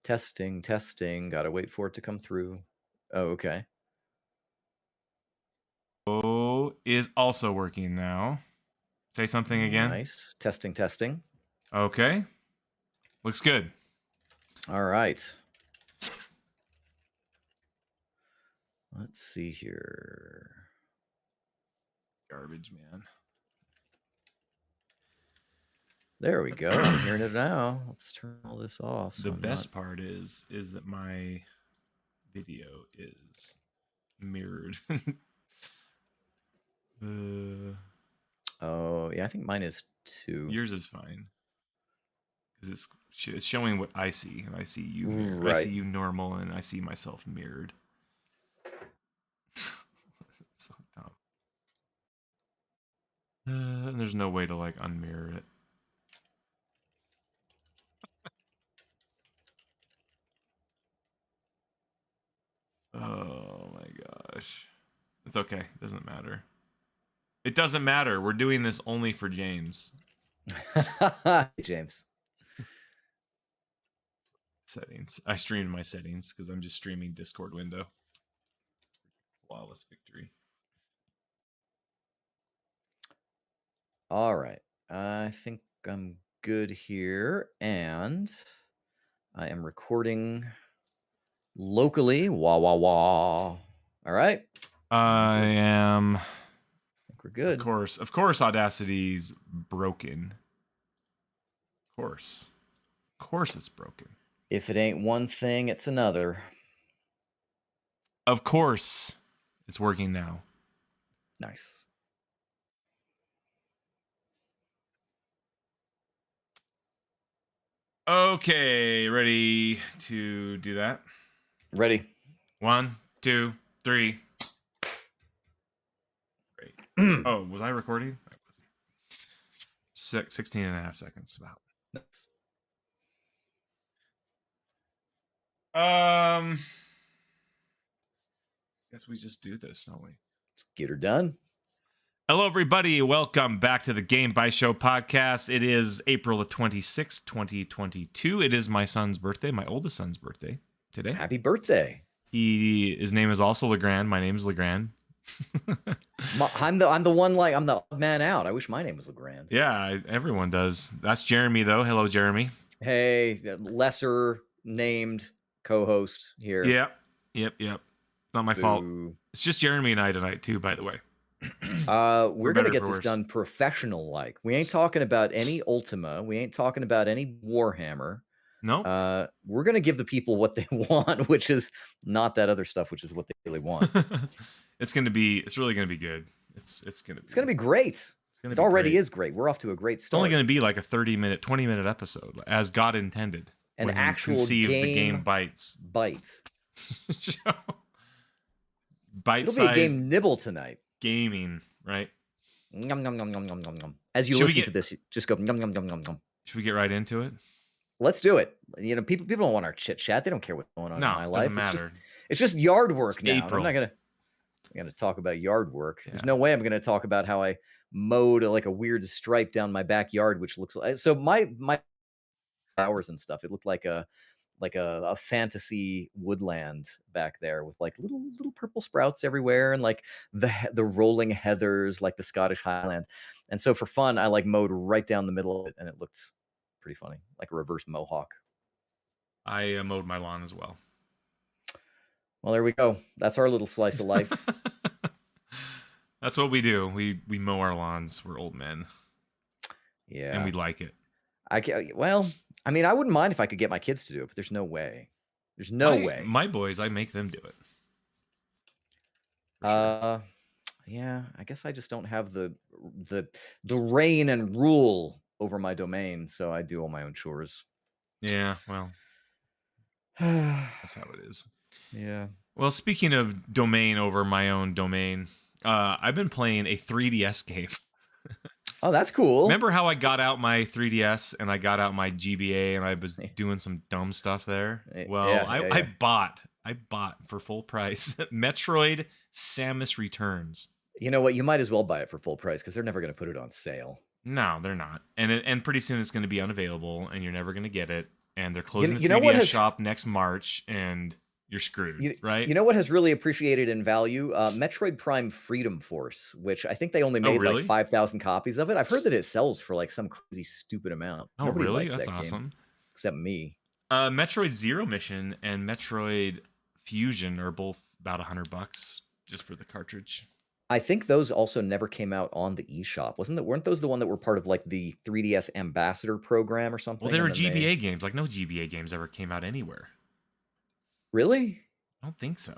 Testing, testing. Gotta wait for it to come through. Oh, okay. Oh, is also working now. Say something again. Nice. Testing, testing. Okay. Looks good. All right. Let's see here. Garbage, man. There we go. I'm hearing it now. Let's turn all this off. The best part is that my video is mirrored. Oh, yeah, I think mine is too. Yours is fine. Because it's showing what I see, and I see you Right. I see you normal, and I see myself mirrored. So dumb. And there's no way to like unmirror it. Oh my gosh. It's okay. It doesn't matter. It doesn't matter. We're doing this only for James. James. Settings. I streamed my settings because I'm just streaming Discord window. Flawless victory. All right. I think I'm good here. And I am recording locally. Wah, wah, wah. All right. I am. I think we're good. Of course, Audacity's broken. Of course, it's broken. If it ain't one thing, it's another. Of course, it's working now. Nice. Okay, ready to do that? Ready. 1, 2, 3. Great. Oh, was I recording? 16 and a half seconds about. Nice. Guess we just do this, don't we? Let's get her done. Hello, everybody. Welcome back to the Game by Show podcast. It is April the 26th, 2022. It is my son's birthday, my oldest son's birthday today. Happy birthday. His name is also Legrand. My name is Legrand. I'm the one, like, I'm the odd man out. I wish my name was Legrand. Yeah, everyone does. That's Jeremy, though. Hello, Jeremy. Hey, lesser named co-host here. Yep. Not my fault. It's just Jeremy and I tonight, too, by the way. We're going to get this done professional-like. We ain't talking about any Ultima. We ain't talking about any Warhammer. No. We're going to give the people what they want, which is not that other stuff, which is what they really want. It's really going to be good. It's going to be great. It already is great. We're off to a great start. It's only going to be like a 30-minute, 20-minute episode, as God intended. An actual conceived game, the game Bytes. Show. Bite-sized. It'll be a game nibble tonight. Gaming, right? Nom, nom, nom, nom, nom, nom, nom. As you listen to this, just go nom, nom, nom, nom, nom. Should we get right into it? Let's do it. You know, people don't want our chit chat. They don't care what's going on in my life. Doesn't matter. It's just yard work now. April. I'm not gonna talk about yard work. Yeah. There's no way I'm gonna talk about how I mowed like a weird stripe down my backyard, which looks like my flowers and stuff. It looked like a fantasy woodland back there with like little purple sprouts everywhere and like the rolling heathers like the Scottish Highland. And so for fun, I like mowed right down the middle of it, and it looked pretty funny, like a reverse mohawk. I mowed my lawn as well. Well, there we go. That's our little slice of life. That's what we do. We mow our lawns. We're old men. Yeah. And we like it. I mean, I wouldn't mind if I could get my kids to do it, but there's no way. There's no way. My boys, I make them do it. Sure. Yeah, I guess I just don't have the reign and rule over my domain, so I do all my own chores. Yeah, well, that's how it is. Yeah. Well, speaking of domain over my own domain, I've been playing a 3DS game. Oh, that's cool. Remember how I got out my 3DS and I got out my GBA and I was doing some dumb stuff there? Well, yeah, I bought for full price Metroid Samus Returns. You know what? You might as well buy it for full price because they're never going to put it on sale. No, they're not. And pretty soon it's going to be unavailable and you're never going to get it. and they're closing the You know what 3DS has shop next March, and you're screwed, right? you know what has really appreciated in value? Metroid Prime Freedom Force, which I think they only Oh, made like really? 5,000 copies of it. I've heard that it sells for like some crazy stupid amount. Oh, Nobody really? likes That's that game awesome. except me. Metroid Zero Mission and Metroid Fusion are both about $100 just for the cartridge. I think those also never came out on the eShop. Weren't those the one that were part of like the 3DS Ambassador program or something? Well, they were And then GBA games. Like, no GBA games ever came out anywhere. Really? I don't think so.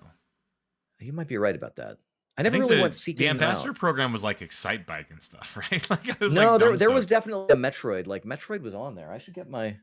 You might be right about that. I I never think really went the seeking them Ambassador out. program was like Excite Bike and stuff, right? Like, it was No, like dumb there was stuff. definitely a Metroid. Like Metroid was on there. I should get my. Do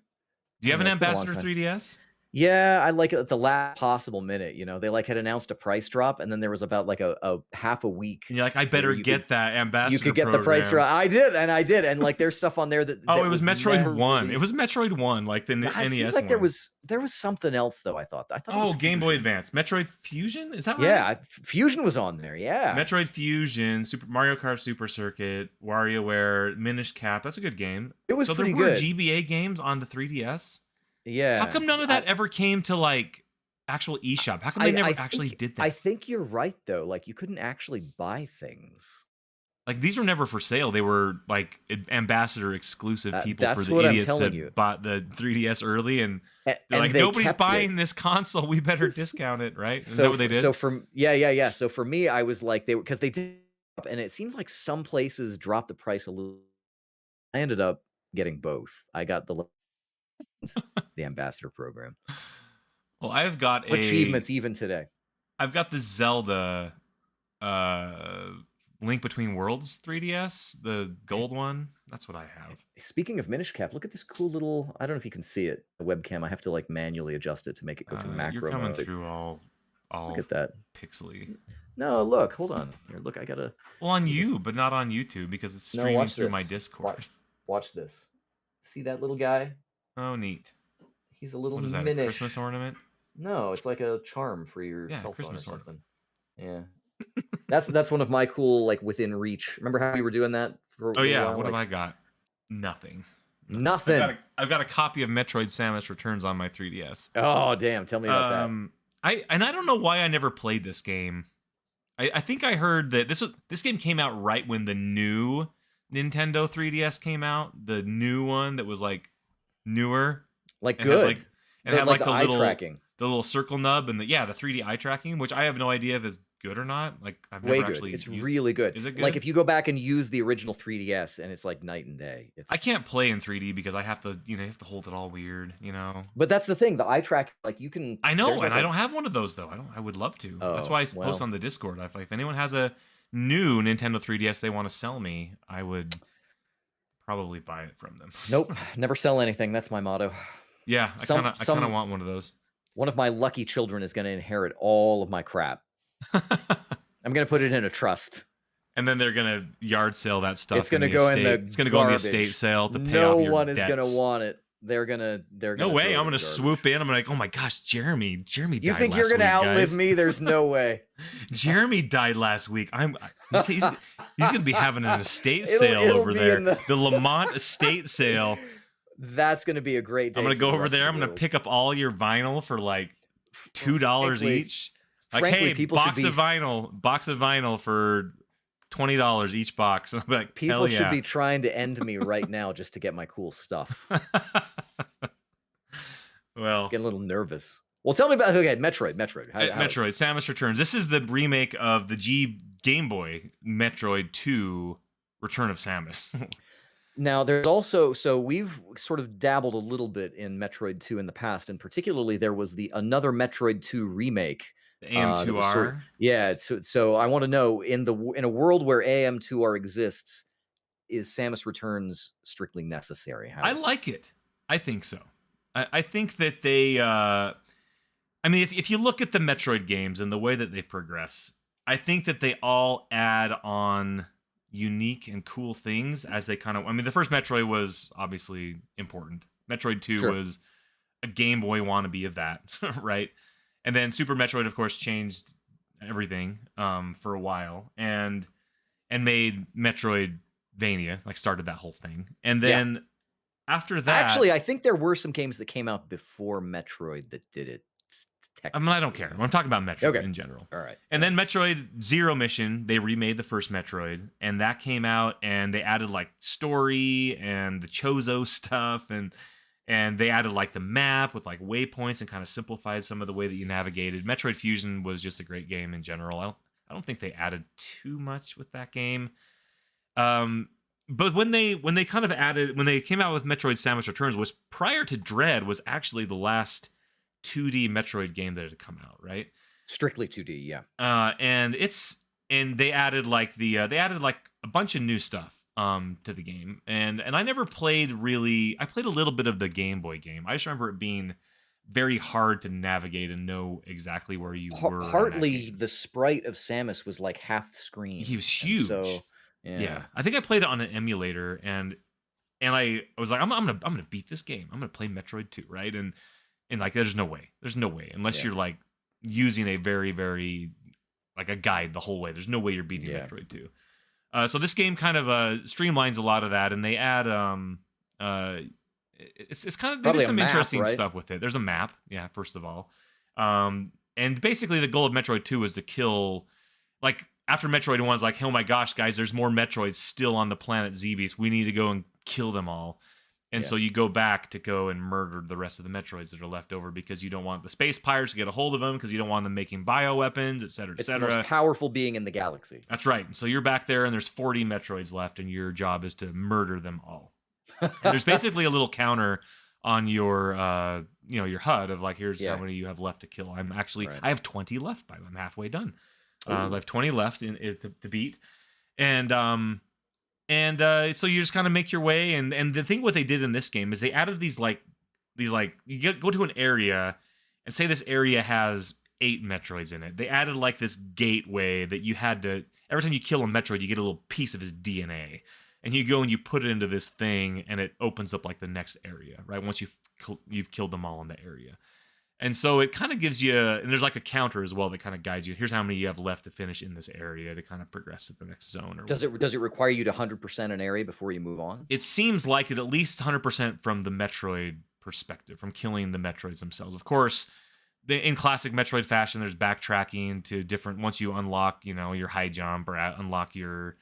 you have an It's been a long Ambassador time. 3DS? Yeah, I like it at the last possible minute. They like had announced a price drop, and then there was about like a half a week. And you're like, I better get that Ambassador. You could get the price drop. I did, and like there's stuff on there that. Oh, that it was Metroid 1. Released. It was Metroid 1, like the It NES seems like one. there was something else though. I thought it was Game Boy Fusion. Advance. Metroid Fusion? Is that right? Yeah, Fusion was on there. Yeah. Metroid Fusion, Super Mario Kart Super Circuit, WarioWare, Minish Cap. That's a good game. It was pretty there were good. GBA games on the 3DS. Yeah. How come none of that ever came to like actual eShop? How come they never actually did that? I think you're right though. Like you couldn't actually buy things. Like these were never for sale. They were like Ambassador exclusive people for the what idiots that bought the 3DS early, and they're like, nobody's buying this console. We better discount it, right? Is that what they did? So yeah. So for me, I was like because they did, and it seems like some places dropped the price a little. I ended up getting both. I got the Ambassador program. Well, I've got achievements even today. I've got the Zelda Link Between Worlds 3DS, the gold one. That's what I have. Speaking of Minish Cap, look at this cool little. I don't know if you can see it. The webcam. I have to like manually adjust it to make it go to macro. You're coming mode. through all look at that pixely. No, look. Hold on. Here, look. I gotta. Well, on you, but not on YouTube because it's streaming through my Discord. Watch this. See that little guy? Oh, neat. He's a little. What is that? Minish. A Christmas ornament? No, it's like a charm for your cell phone Christmas or something. Ornament. Yeah. That's one of my cool like within reach. Remember how we were doing that? Oh yeah. What have I got? Nothing. Nothing. I've got a copy of Metroid: Samus Returns on my 3DS. Oh damn! Tell me about that. I don't know why I never played this game. I think I heard that this game came out right when the new Nintendo 3DS came out, the new one that was like newer, like good, had like the little tracking. The little circle nub and the 3D eye tracking, which I have no idea if it's good or not. Like I've never actually. It's really good. Is it good? Like if you go back and use the original 3DS, and it's like night and day. I can't play in 3D because I have to, hold it all weird, But that's the thing. The eye track, like you can. I know, and I don't have one of those though. I would love to. Oh, that's why I post on the Discord. If anyone has a new Nintendo 3DS they want to sell me, I would probably buy it from them. Nope, never sell anything. That's my motto. Yeah, I kind of want one of those. One of my lucky children is going to inherit all of my crap. I'm going to put it in a trust. And then they're going to yard sale that stuff. It's going to go in the It's going to go in the estate sale to pay off your debts. No one is going to want it. They're gonna. No way! I'm gonna swoop in. I'm like, oh my gosh, Jeremy died. You think you're gonna outlive me? There's no way. Jeremy died last week. He's gonna be having an estate sale over there. The Lamont estate sale. That's gonna be a great day. I'm gonna go over there. I'm gonna pick up all your vinyl for like $2 each. Like, hey, box of vinyl for $20 each box. I'm like, people should be trying to end me right now just to get my cool stuff. Well, get a little nervous. Well, tell me about Metroid. Metroid, Samus Returns. This is the remake of the Game Boy Metroid 2 Return of Samus. Now, there's also, so we've sort of dabbled a little bit in Metroid 2 in the past, and particularly there was another Metroid 2 remake. The AM2R. So I want to know, in a world where AM2R exists, is Samus Returns strictly necessary? I like it. I think so. I think that they if you look at the Metroid games and the way that they progress, I think that they all add on unique and cool things as they kind of. The first Metroid was obviously important. Metroid 2 was a Game Boy wannabe of that, right? And then Super Metroid, of course, changed everything for a while and made Metroidvania, like started that whole thing. And then after that, actually, I think there were some games that came out before Metroid that did it. I mean, I don't care. I'm talking about Metroid in general. All right. And then Metroid Zero Mission, they remade the first Metroid, and that came out, and they added like story and the Chozo stuff, and they added like the map with like waypoints and kind of simplified some of the way that you navigated. Metroid Fusion was just a great game in general. I don't think they added too much with that game. But when they kind of added, when they came out with Metroid Samus Returns, was prior to Dread, was actually the last 2D Metroid game that had come out, right? Strictly 2D, yeah. And they added like a bunch of new stuff to the game, and I never played really. I played a little bit of the Game Boy game. I just remember it being very hard to navigate and know exactly where you were. Partly the sprite of Samus was like half the screen. He was huge. So yeah, I think I played it on an emulator, and I was like, I'm gonna beat this game. I'm gonna play Metroid 2, right? And like, there's no way unless you're like using a very, very like a guide the whole way. There's no way you're beating Metroid 2. So this game kind of streamlines a lot of that, and they add it's kind of, they do some interesting stuff with it. There's a map, first of all, and basically the goal of Metroid 2 is to kill, like, after Metroid 1's like, oh my gosh, guys, there's more Metroids still on the planet Xebeus. We need to go and kill them all. And so you go back to go and murder the rest of the Metroids that are left over, because you don't want the space pirates to get a hold of them, because you don't want them making bioweapons, et cetera, et cetera. It's the most powerful being in the galaxy. That's right. And so you're back there, and there's 40 Metroids left, and your job is to murder them all. And there's basically a little counter on your your HUD of like, here's how many you have left to kill. I'm actually I have 20 left. I'm halfway done. I have 20 left to beat, and so you just kind of make your way. And the thing what they did in this game is they added these you go to an area, and say this area has 8 Metroids in it. They added like this gateway that you had to, every time you kill a Metroid, you get a little piece of his DNA. And you go and you put it into this thing, and it opens up like the next area, right? Once you've killed them all in the area. And so it kind of gives you, and there's like a counter as well that kind of guides you. Here's how many you have left to finish in this area to kind of progress to the next zone. Or does it require you to 100% an area before you move on? It seems like it, at least 100% from the Metroid perspective, from killing the Metroids themselves. Of course, in classic Metroid fashion, there's backtracking to different, once you unlock, your high jump, or unlock your,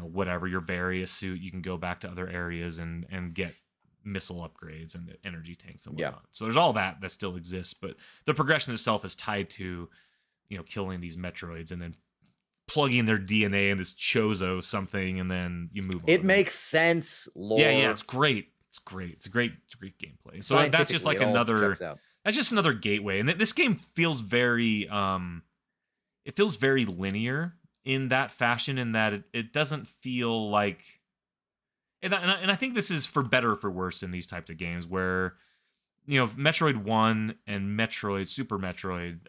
whatever, your various suit, you can go back to other areas and get missile upgrades and energy tanks and whatnot. So there's all that still exists, but the progression itself is tied to, killing these Metroids and then plugging their DNA in this Chozo something, and then you move on. It makes sense, lore. Yeah, it's great. It's great. It's great gameplay. So that's just like another gateway. And this game feels very linear in that fashion, in that it doesn't feel like, and I think this is for better or for worse in these types of games, where Metroid 1 and Super Metroid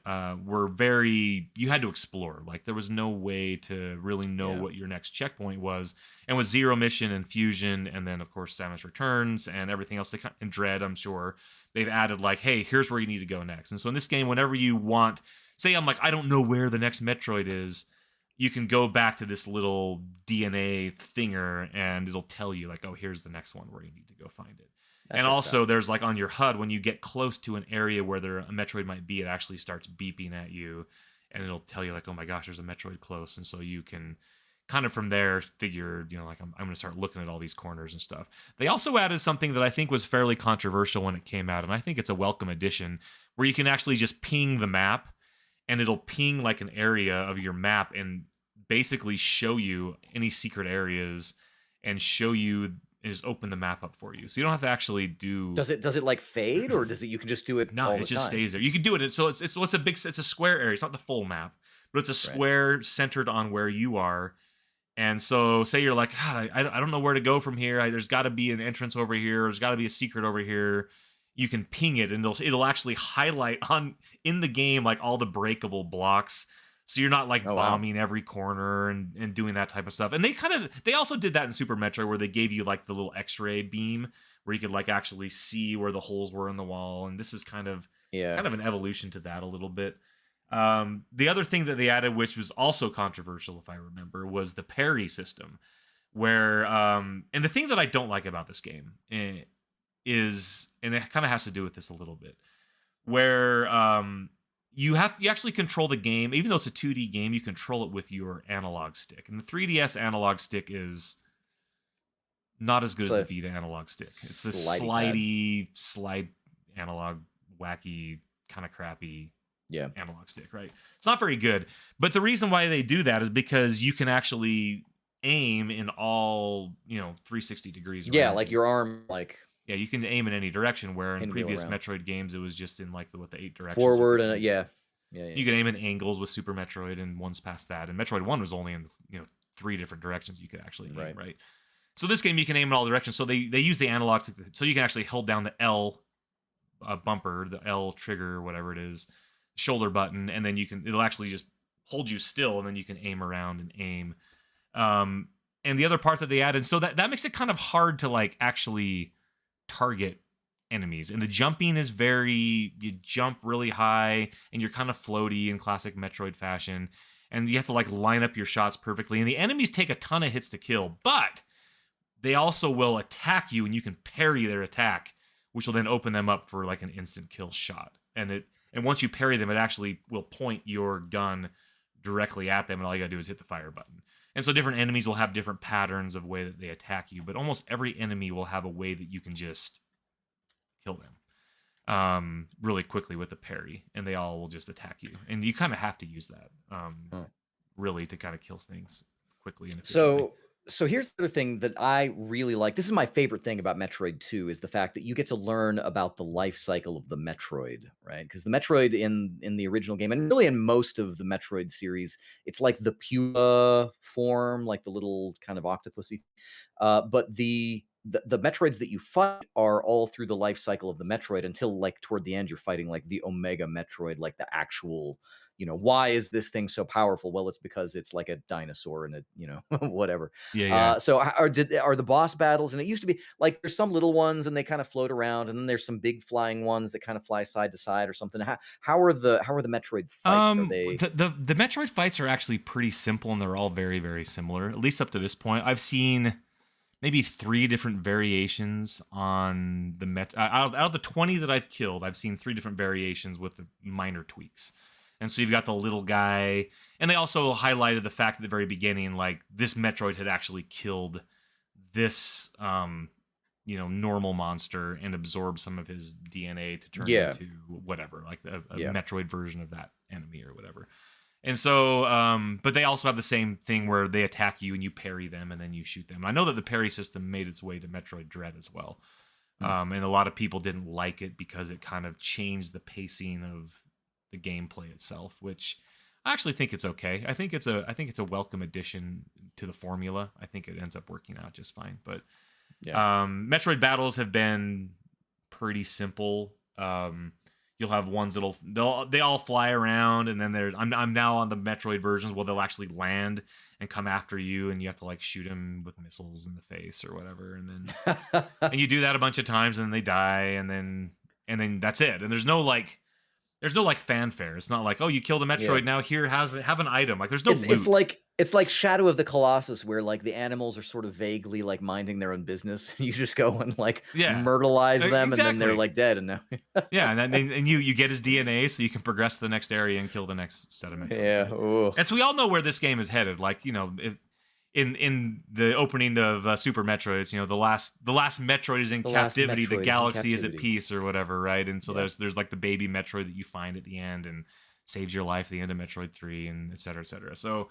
were very, you had to explore. Like, there was no way to really know what your next checkpoint was. And with Zero Mission and Fusion, and then of course Samus Returns and everything else, and Dread, I'm sure they've added like, hey, here's where you need to go next. And so in this game, whenever you want, say I'm like, I don't know where the next Metroid is, you can go back to this little DNA thinger, and it'll tell you like, oh, here's the next one where you need to go find it. And also, there's like on your HUD, when you get close to an area where a Metroid might be, it actually starts beeping at you, and it'll tell you like, oh my gosh, there's a Metroid close. And so you can kind of from there figure, like, I'm going to start looking at all these corners and stuff. They also added something that I think was fairly controversial when it came out, and I think it's a welcome addition, where you can actually just ping the map, and it'll ping like an area of your map and basically show you any secret areas and show you, just open the map up for you. So you don't have to actually do. Does it like fade, or does it, you can just do it? No, it just stays there. You can do it. So it's a square area. It's not the full map, but it's a square centered on where you are. And so say you're like, God, I don't know where to go from here. There's got to be an entrance over here. There's got to be a secret over here. You can ping it, and it'll actually highlight in the game like all the breakable blocks. So you're not like bombing every corner and doing that type of stuff. And they also did that in Super Metroid, where they gave you like the little X-ray beam where you could like actually see where the holes were in the wall. And this is kind of an evolution to that a little bit. The other thing that they added, which was also controversial, if I remember, was the parry system, where and the thing that I don't like about this game is, and it kind of has to do with this a little bit, where you actually control the game, even though it's a 2D game, you control it with your analog stick, and the 3DS analog stick is not as good as the Vita analog stick. It's this slide analog, wacky, kind of crappy analog stick, right? It's not very good. But the reason why they do that is because you can actually aim in all, 360 degrees. Yeah, like your arm, yeah, you can aim in any direction, where in previous Metroid games, it was just in like the 8 directions. Forward and yeah. You can aim in angles with Super Metroid, and one's past that. And Metroid 1 was only in 3 different directions you could actually aim, right? So this game you can aim in all directions. So they use the analog so you can actually hold down the L bumper, the L trigger, whatever it is, shoulder button, and then it'll actually just hold you still, and then you can aim around and aim. And the other part that they added, so that makes it kind of hard to like actually target enemies. And the jumping is you jump really high, and you're kind of floaty in classic Metroid fashion, and you have to like line up your shots perfectly. And the enemies take a ton of hits to kill, but they also will attack you, and you can parry their attack, which will then open them up for like an instant kill shot. And once you parry them, it actually will point your gun directly at them, and all you gotta do is hit the fire button. And so different enemies will have different patterns of way that they attack you, but almost every enemy will have a way that you can just kill them really quickly with the parry, and they all will just attack you. And you kind of have to use that really to kind of kill things quickly and efficiently. So here's the other thing that I really like. This is my favorite thing about Metroid 2, is the fact that you get to learn about the life cycle of the Metroid, right? Because the Metroid in the original game, and really in most of the Metroid series, it's like the Puma form, like the little kind of octopusy. But the Metroids that you fight are all through the life cycle of the Metroid until like toward the end you're fighting like the Omega Metroid, like the actual, why is this thing so powerful? Well, it's because it's like a dinosaur and whatever. So are the boss battles, and it used to be like there's some little ones and they kind of float around, and then there's some big flying ones that kind of fly side to side or something. How are the Metroid fights? Are they the Metroid fights are actually pretty simple, and they're all very, very similar, at least up to this point. I've seen maybe 3 different variations on the out of the 20 that I've killed, I've seen 3 different variations with the minor tweaks. And so you've got the little guy, and they also highlighted the fact at the very beginning, like this Metroid had actually killed this, normal monster and absorbed some of his DNA to turn into whatever, like a Metroid version of that enemy or whatever. And so, but they also have the same thing where they attack you and you parry them and then you shoot them. I know that the parry system made its way to Metroid Dread as well. And a lot of people didn't like it because it kind of changed the pacing of the gameplay itself, which I actually think it's okay. I think it's a welcome addition to the formula. I think it ends up working out just fine. But Metroid battles have been pretty simple. You'll have ones they all fly around, and then I'm now on the Metroid versions where they'll actually land and come after you, and you have to like shoot them with missiles in the face or whatever, and then and you do that a bunch of times, and then they die, and then that's it. And there's no fanfare. It's not like, oh, you killed a Metroid, now here have an item. Like there's no loot. It's like Shadow of the Colossus, where like the animals are sort of vaguely like minding their own business. You just go and like myrtleize them, and then they're like dead. And now and you get his DNA, so you can progress to the next area and kill the next set of Metroid. And so we all know where this game is headed. Like in the opening of Super Metroid, the last Metroid is in captivity. The galaxy is at peace or whatever, right? And so there's like the baby Metroid that you find at the end and saves your life at the end of Metroid 3, and et cetera, et cetera. So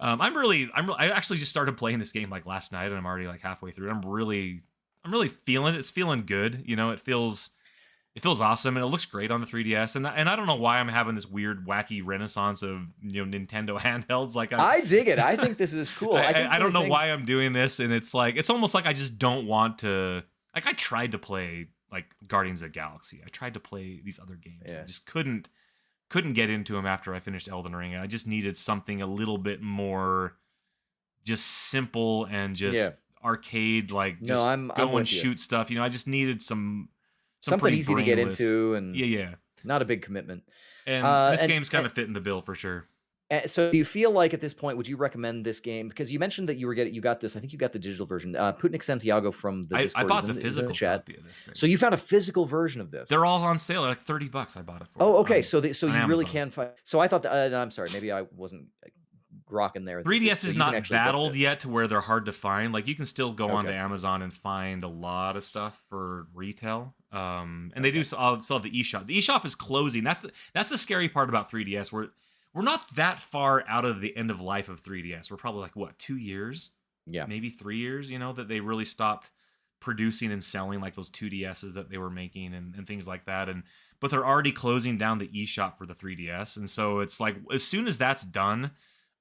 I actually just started playing this game like last night, and I'm already like halfway through. I'm really feeling it. It's feeling good. It feels awesome, and it looks great on the 3DS. And I don't know why I'm having this weird, wacky renaissance of Nintendo handhelds. Like I dig it. I think this is cool. I don't know why I'm doing this, and it's almost like I just don't want to. Like I tried to play like Guardians of the Galaxy. I tried to play these other games. I just couldn't get into them after I finished Elden Ring. I just needed something a little bit more just simple and just arcade, like just go and shoot stuff. I just needed something easy to get into, and not a big commitment. And this game's kind of fitting the bill for sure. So do you feel like at this point, would you recommend this game? Because you mentioned that you got this, I think you got the digital version. Putnik Santiago from the I Discord bought the is in the physical chat. copy of this thing. So you found a physical version of this. They're all on sale at like $30. I bought it for Oh, okay. So on you really Amazon. can find. So I thought that. I'm sorry. Maybe I wasn't grokking there. 3DS So is you can not actually that get old this. yet to where they're hard to find. Like you can still go onto Okay. Amazon and find a lot of stuff for retail. And they do still have the eShop. The eShop is closing. That's the scary part about 3DS. We're not that far out of the end of life of 3DS. We're probably like what, 2 years? Yeah. Maybe 3 years, that they really stopped producing and selling like those 2DSs that they were making and things like that. But they're already closing down the eShop for the 3DS. And so it's like as soon as that's done,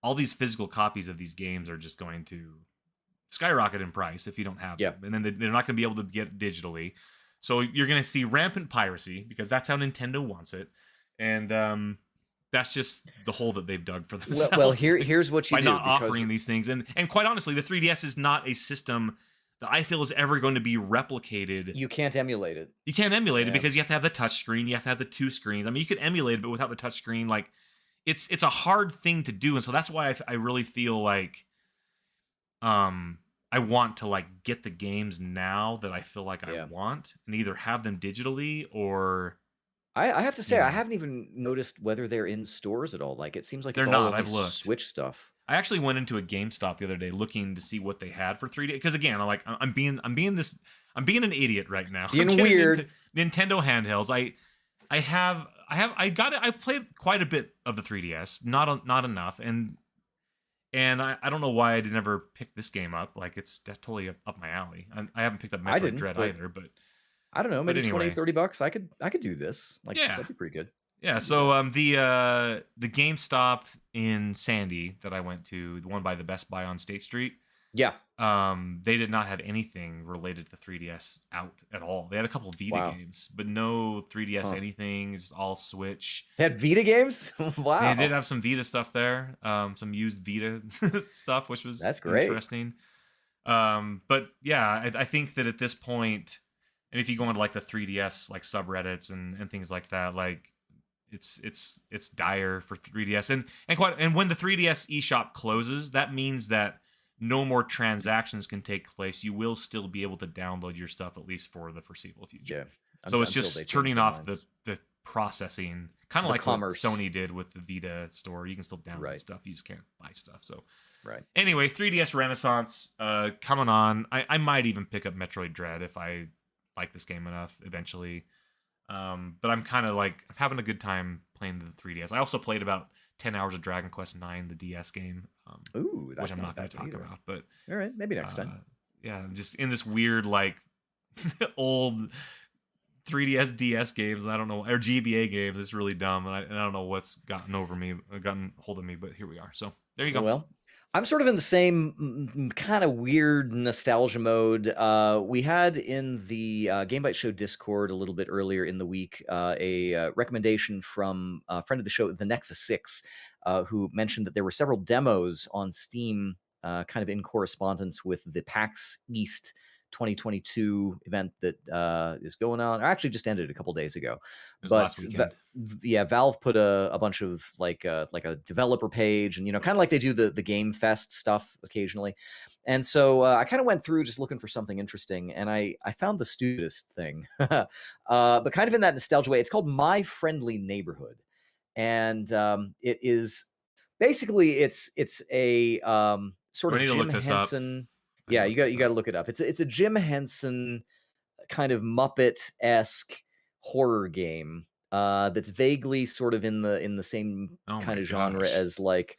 all these physical copies of these games are just going to skyrocket in price if you don't have them. And then they're not going to be able to get digitally. So you're going to see rampant piracy because that's how Nintendo wants it. And that's just the hole that they've dug for themselves. Well, here's what you by do. Not offering these things. And quite honestly, the 3DS is not a system that I feel is ever going to be replicated. You can't emulate it. You can't emulate it because you have to have the touch screen. You have to have the 2 screens. I mean, you could emulate it, but without the touch screen, like it's a hard thing to do. And so that's why I really feel like I want to like get the games now that I feel like I want and either have them digitally or I have to say, I haven't even noticed whether they're in stores at all. Like it seems like they're it's not. all I've looked. Switch stuff. I actually went into a GameStop the other day looking to see what they had for 3D. Because again, I'm being an idiot right now. Being weird. Nintendo handhelds. I played quite a bit of the 3DS, not enough, and I don't know why I never picked this game up. Like it's totally up my alley. I haven't picked up Metroid Dread either, but I don't know, maybe anyway. $20-$30. I could do this. Like that'd be pretty good. Yeah, so the GameStop in Sandy that I went to, the one by the Best Buy on State Street. Yeah. They did not have anything related to 3DS out at all. They had a couple of Vita games, but no 3DS anything. It's all Switch. They had Vita games? Wow. They did have some Vita stuff there. Some used Vita stuff, which was interesting. But yeah, I think that at this point, and if you go into like the 3DS like subreddits and things like that, like it's dire for 3DS. And when the 3DS eShop closes, that means that no more transactions can take place. You will still be able to download your stuff, at least for the foreseeable future. Yeah. So it's just turning off the processing, kind of like commerce. What Sony did with the Vita store. You can still download stuff. You just can't buy stuff. So anyway, 3DS Renaissance coming on. I might even pick up Metroid Dread if I like this game enough eventually. But I'm kind of like I'm having a good time playing the 3DS. I also played about 10 hours of Dragon Quest IX, the DS game. Ooh, that's which I'm not going to talk about. But all right, maybe next time. Yeah, I'm just in this weird like old 3DS DS games. I don't know, or GBA games. It's really dumb, and I don't know what's gotten hold of me. But here we are. So there you go. Well, I'm sort of in the same kind of weird nostalgia mode. We had in the Game Bytes Show Discord a little bit earlier in the week a recommendation from a friend of the show, the Nexus 6, who mentioned that there were several demos on Steam kind of in correspondence with the PAX East 2022 event that is going on. Actually, just ended a couple days ago. It was last weekend. Valve put a bunch of like a developer page, and kind of like they do the Game Fest stuff occasionally. And so I kind of went through just looking for something interesting, and I found the stupidest thing, but kind of in that nostalgia way. It's called My Friendly Neighborhood, and it is basically it's a sort of Jim Henson. Yeah, you got to look it up. It's a Jim Henson kind of Muppet-esque horror game that's vaguely sort of in the same kind of genre as like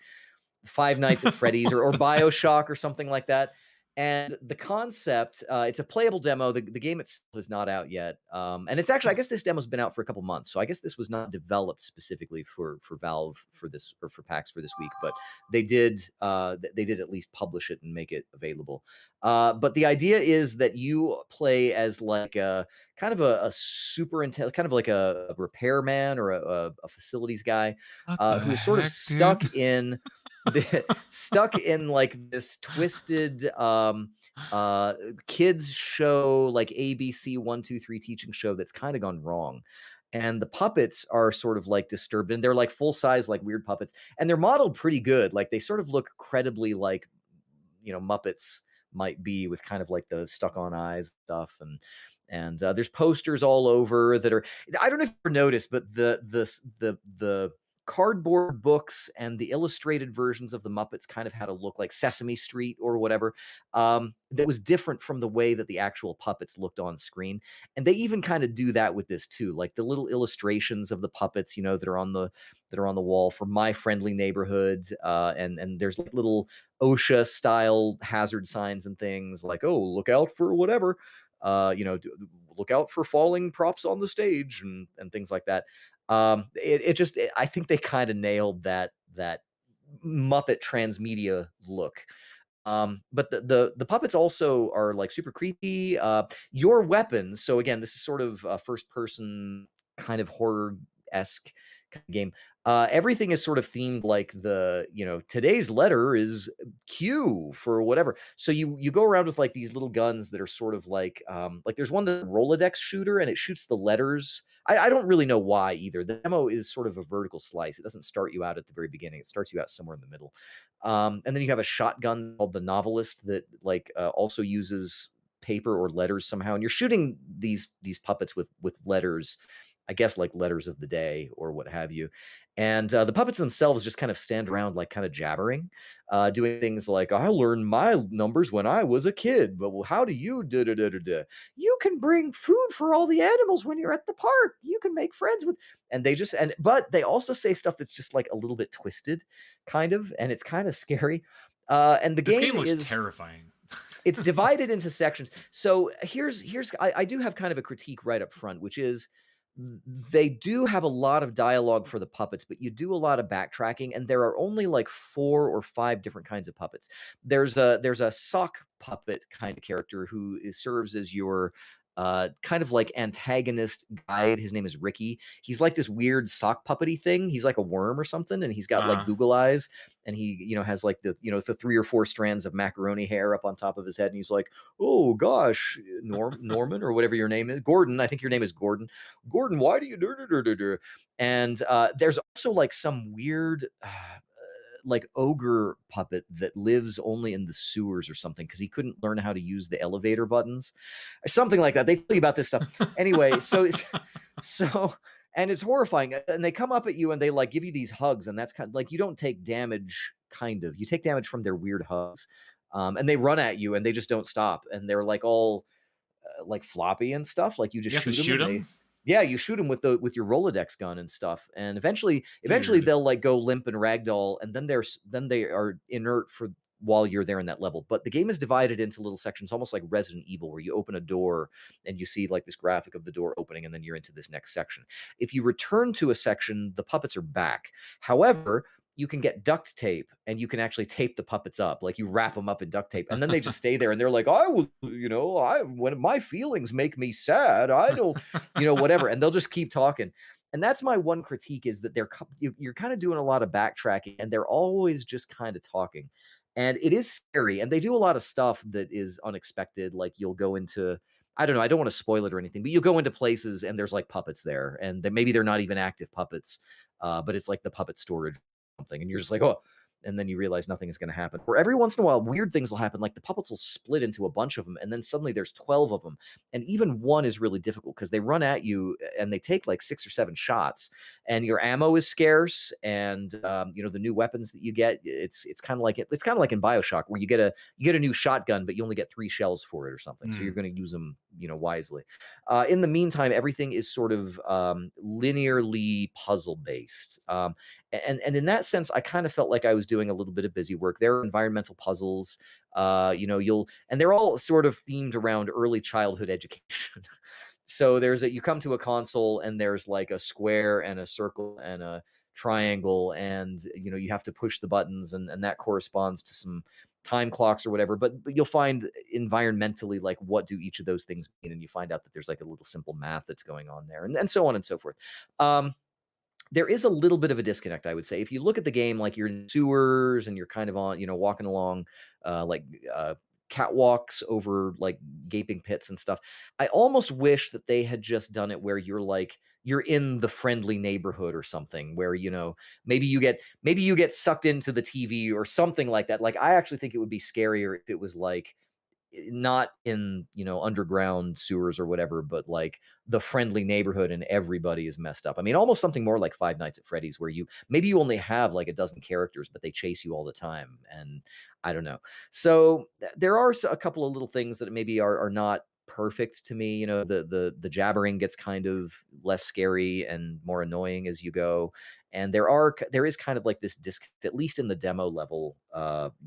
Five Nights at Freddy's or BioShock or something like that. And the concept, it's a playable demo. The game itself is not out yet. And it's actually, I guess this demo's been out for a couple months. So I guess this was not developed specifically for Valve for this, or for PAX for this week, but they did at least publish it and make it available. But the idea is that you play as like a kind of a superintendent, kind of like a repairman or a facilities guy who is sort of stuck in like this twisted kids show, like ABC 1, 2, 3 teaching show that's kind of gone wrong. and the puppets are sort of like disturbed, and they're like full size, like weird puppets, and they're modeled pretty good. Like they sort of look credibly like Muppets might be, with kind of like the stuck on eyes stuff, and there's posters all over that are. I don't know if you ever noticed, but the cardboard books and the illustrated versions of the Muppets kind of had a look like Sesame Street or whatever. That was different from the way that the actual puppets looked on screen. And they even kind of do that with this too, like the little illustrations of the puppets, that are on the wall for My Friendly Neighborhood, and there's like little OSHA style hazard signs and things like, oh, look out for whatever, look out for falling props on the stage, and things like that. I think they kind of nailed that Muppet transmedia look. But the puppets also are like super creepy. Your weapons. So again, this is sort of a first person kind of horror esque kind of game. Everything is sort of themed like today's letter is Q for whatever. So you go around with like these little guns that are sort of like there's one that's a Rolodex shooter, and it shoots the letters. I don't really know why either. The demo is sort of a vertical slice. It doesn't start you out at the very beginning. It starts you out somewhere in the middle. And then you have a shotgun called the Novelist that also uses paper or letters somehow, and you're shooting these puppets with letters, I guess like letters of the day or what have you. And the puppets themselves just kind of stand around like kind of jabbering, doing things like, I learned my numbers when I was a kid, but how do you da da da da da? You can bring food for all the animals when you're at the park. You can make friends with, and but they also say stuff that's just like a little bit twisted, kind of, and it's kind of scary. And the This game game looks is terrifying. it's divided into sections. So here's I do have kind of a critique right up front, which is they do have a lot of dialogue for the puppets, but you do a lot of backtracking, and there are only like 4 or 5 different kinds of puppets. There's a sock puppet kind of character who serves as your kind of like antagonist guide. His name is Ricky. He's like this weird sock puppety thing. He's like a worm or something, and he's got like Google eyes, and he has like the 3 or 4 strands of macaroni hair up on top of his head, and he's like, oh gosh, Norman or whatever your name is, Gordon. I think your name is Gordon. Gordon, why do you do? And there's also like some weird like ogre puppet that lives only in the sewers or something because he couldn't learn how to use the elevator buttons or something like that. They tell you about this stuff anyway. So and it's horrifying, and they come up at you and they like give you these hugs, and that's kind of like, you don't take damage, kind of, you take damage from their weird hugs. And they run at you and they just don't stop, and they're like all like floppy and stuff. Like you just shoot them. Yeah, you shoot them with your Rolodex gun and stuff, and eventually they'll like go limp and ragdoll, and then they are inert for while you're there in that level. But the game is divided into little sections, almost like Resident Evil, where you open a door and you see like this graphic of the door opening, and then you're into this next section. If you return to a section, the puppets are back. However, you can get duct tape and you can actually tape the puppets up. Like you wrap them up in duct tape, and then they just stay there, and they're like, I will, when my feelings make me sad, I don't, whatever. And they'll just keep talking. And that's my one critique, is that you're kind of doing a lot of backtracking, and they're always just kind of talking. And it is scary. And they do a lot of stuff that is unexpected. Like you'll go into, I don't know, I don't want to spoil it or anything, but you'll go into places and there's like puppets there, and maybe they're not even active puppets, but it's like the puppet storage something, and you're just like, oh, and then you realize nothing is going to happen. Or every once in a while, weird things will happen. Like the puppets will split into a bunch of them, and then suddenly there's 12 of them. And even one is really difficult because they run at you and they take like 6 or 7 shots, and your ammo is scarce. And the new weapons that you get, it's kind of like in BioShock, where you get a new shotgun, but you only get 3 shells for it or something. So you're going to use them, wisely. In the meantime, everything is sort of linearly puzzle based. And in that sense, I kind of felt like I was doing a little bit of busy work. There are environmental puzzles, and they're all sort of themed around early childhood education. So you come to a console and there's like a square and a circle and a triangle, and you have to push the buttons, and that corresponds to some time clocks or whatever. But you'll find environmentally, like, what do each of those things mean, and you find out that there's like a little simple math that's going on there, and so on and so forth. There is a little bit of a disconnect, I would say. If you look at the game, like you're in sewers and you're kind of on, walking along, catwalks over like gaping pits and stuff. I almost wish that they had just done it where you're like you're in the friendly neighborhood or something where, maybe you get sucked into the TV or something like that. Like, I actually think it would be scarier if it was like not in, underground sewers or whatever, but like the friendly neighborhood and everybody is messed up. I mean, almost something more like Five Nights at Freddy's, where maybe you only have like a dozen characters, but they chase you all the time. And I don't know. So there are a couple of little things that maybe are not perfect to me. The jabbering gets kind of less scary and more annoying as you go. And there is kind of like this disconnect, at least in the demo level,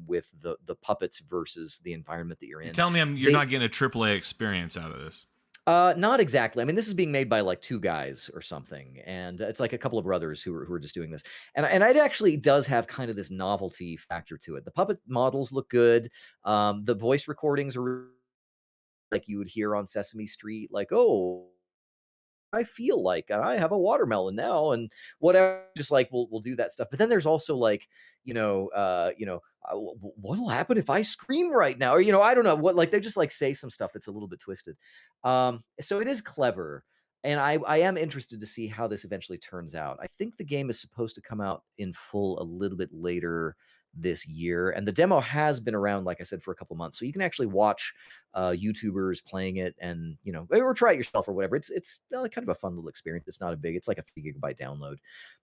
with the puppets versus the environment that you're You're in. telling me you're not getting a AAA experience out of this? Not exactly. I mean, this is being made by like two guys or something, and it's like a couple of brothers who are just doing this. And it actually does have kind of this novelty factor to it. The puppet models look good. The voice recordings are like you would hear on Sesame Street, like, "Oh, I feel like I have a watermelon now," and whatever. Just like we'll do that stuff. But then there's also like, what'll happen if I scream right now? Or, I don't know what. Like, they just like say some stuff that's a little bit twisted. So it is clever. And I am interested to see how this eventually turns out. I think the game is supposed to come out in full a little bit later this year, and the demo has been around, like I said, for a couple months, so you can actually watch YouTubers playing it, and or try it yourself or whatever. It's kind of a fun little experience. It's not a big. It's like a 3 GB download,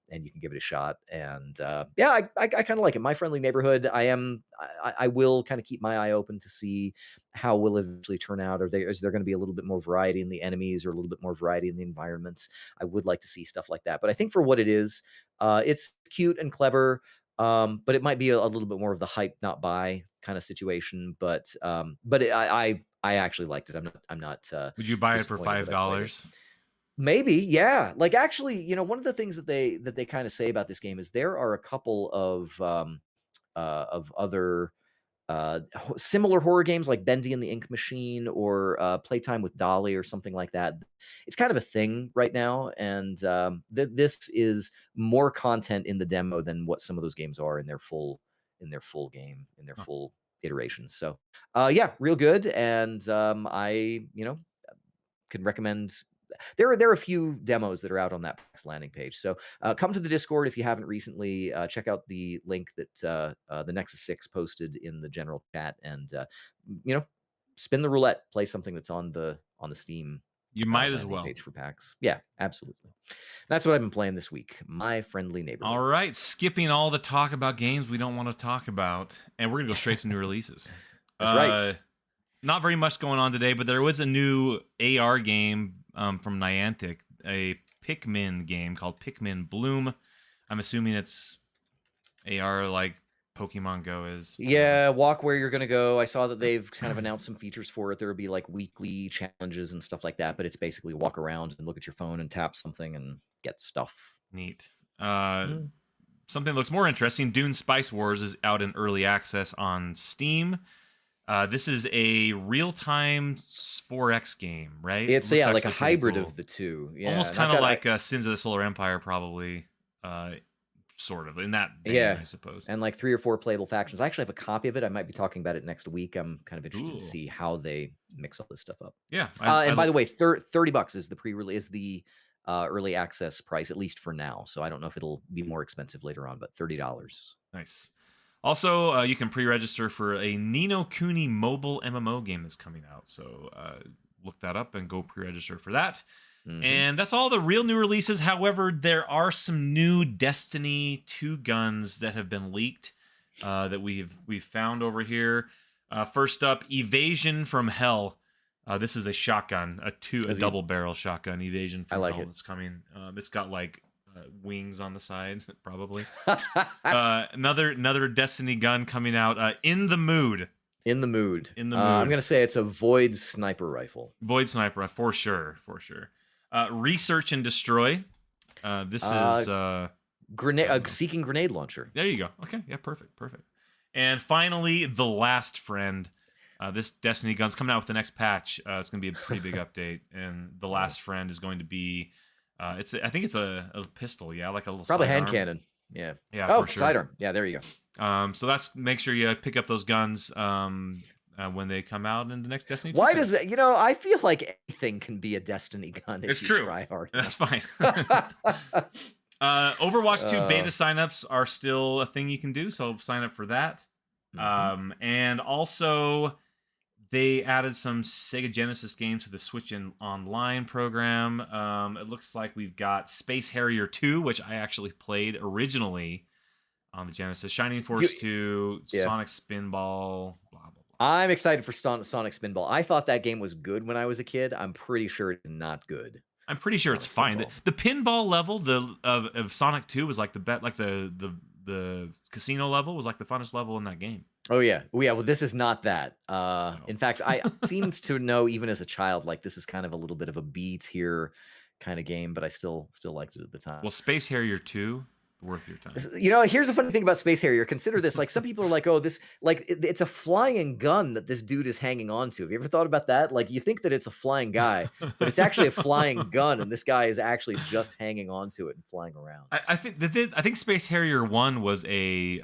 and you can give it a shot. And yeah, I kind of like it. My Friendly Neighborhood. I will kind of keep my eye open to see how will it eventually turn out. Is there going to be a little bit more variety in the enemies or a little bit more variety in the environments? I would like to see stuff like that. But I think for what it is, it's cute and clever. But it might be a little bit more of the hype not buy kind of situation. But I actually liked it. I'm not. Would you buy it for disappointed that I played it. $5? Maybe, yeah. Like, actually, one of the things that they kind of say about this game is there are a couple of other similar horror games like Bendy and the Ink Machine, or Playtime with Dolly, or something like that. It's kind of a thing right now, and this is more content in the demo than what some of those games are in their full game, in their full iterations. So yeah, real good. And I can recommend. There are a few demos that are out on that PAX landing page. So come to the Discord if you haven't recently. Check out the link that the Nexus 6 posted in the general chat, and spin the roulette, play something that's on the Steam. You might as well. Page for PAX. Yeah, absolutely. That's what I've been playing this week. My Friendly Neighborhood. All right, skipping all the talk about games we don't want to talk about, and we're gonna go straight to new releases. That's right. Not very much going on today, but there was a new AR game from Niantic, a Pikmin game called Pikmin Bloom. I'm assuming it's AR like Pokemon Go is. Yeah, walk where you're going to go. I saw that they've kind of announced some features for it. There would be like weekly challenges and stuff like that, but it's basically walk around and look at your phone and tap something and get stuff. Neat. Something that looks more interesting, Dune Spice Wars is out in early access on Steam. This is a real-time 4X game, right? It's like a hybrid of the two. Yeah, almost kind of like Sins of the Solar Empire, probably, sort of, in that vein, I suppose. And like 3 or 4 playable factions. I actually have a copy of it. I might be talking about it next week. I'm kind of interested to see how they mix all this stuff up. Yeah. And by the way, $30 is the pre-release, the early access price, at least for now. So I don't know if it'll be more expensive later on, but $30. Nice. Also, you can pre-register for a Ni no Kuni mobile MMO game that's coming out. So look that up and go pre-register for that. Mm-hmm. And that's all the real new releases. However, there are some new Destiny 2 guns that have been leaked that we've found over here. First up, Evasion from Hell. This is a shotgun, a double barrel shotgun. Evasion from Hell. It's coming. It's got like wings on the side, probably. Another Destiny gun coming out. In the Mood. I'm gonna say it's a Void sniper rifle. Void sniper, for sure. Research and Destroy. This is Seeking Grenade Launcher. There you go. Okay, yeah, perfect. And finally, The Last Friend. This Destiny gun's coming out with the next patch. It's gonna be a pretty big update, and The Last Friend is going to be. I think it's a pistol, yeah, like a little probably hand cannon. Yeah. Oh, for sure. Sidearm. Yeah, there you go. So make sure you pick up those guns. when they come out in the next Destiny 2 Why patch. does it? I feel like anything can be a Destiny gun if It's you true. try hard. That's fine. Overwatch 2 beta signups are still a thing you can do, so sign up for that. And also, they added some Sega Genesis games to the Switch Online program. It looks like we've got Space Harrier 2, which I actually played originally on the Genesis. Shining Force 2, Sonic Spinball, blah, blah, blah. I'm excited for Sonic Spinball. I thought that game was good when I was a kid. I'm pretty sure it's not good. I'm pretty sure it's fine. The pinball level of Sonic 2 was like the casino level was like the funnest level in that game. Oh yeah. Well, this is not that. No. In fact, I seemed to know even as a child, like this is kind of a little bit of a B tier kind of game, but I still liked it at the time. Well, Space Harrier 2, worth your time. Here's a funny thing about Space Harrier. Consider this. Like some people are like, oh, this it's a flying gun that this dude is hanging on to. Have you ever thought about that? Like you think that it's a flying guy, but it's actually a flying gun, and this guy is actually just hanging on to it and flying around. I think Space Harrier 1 was a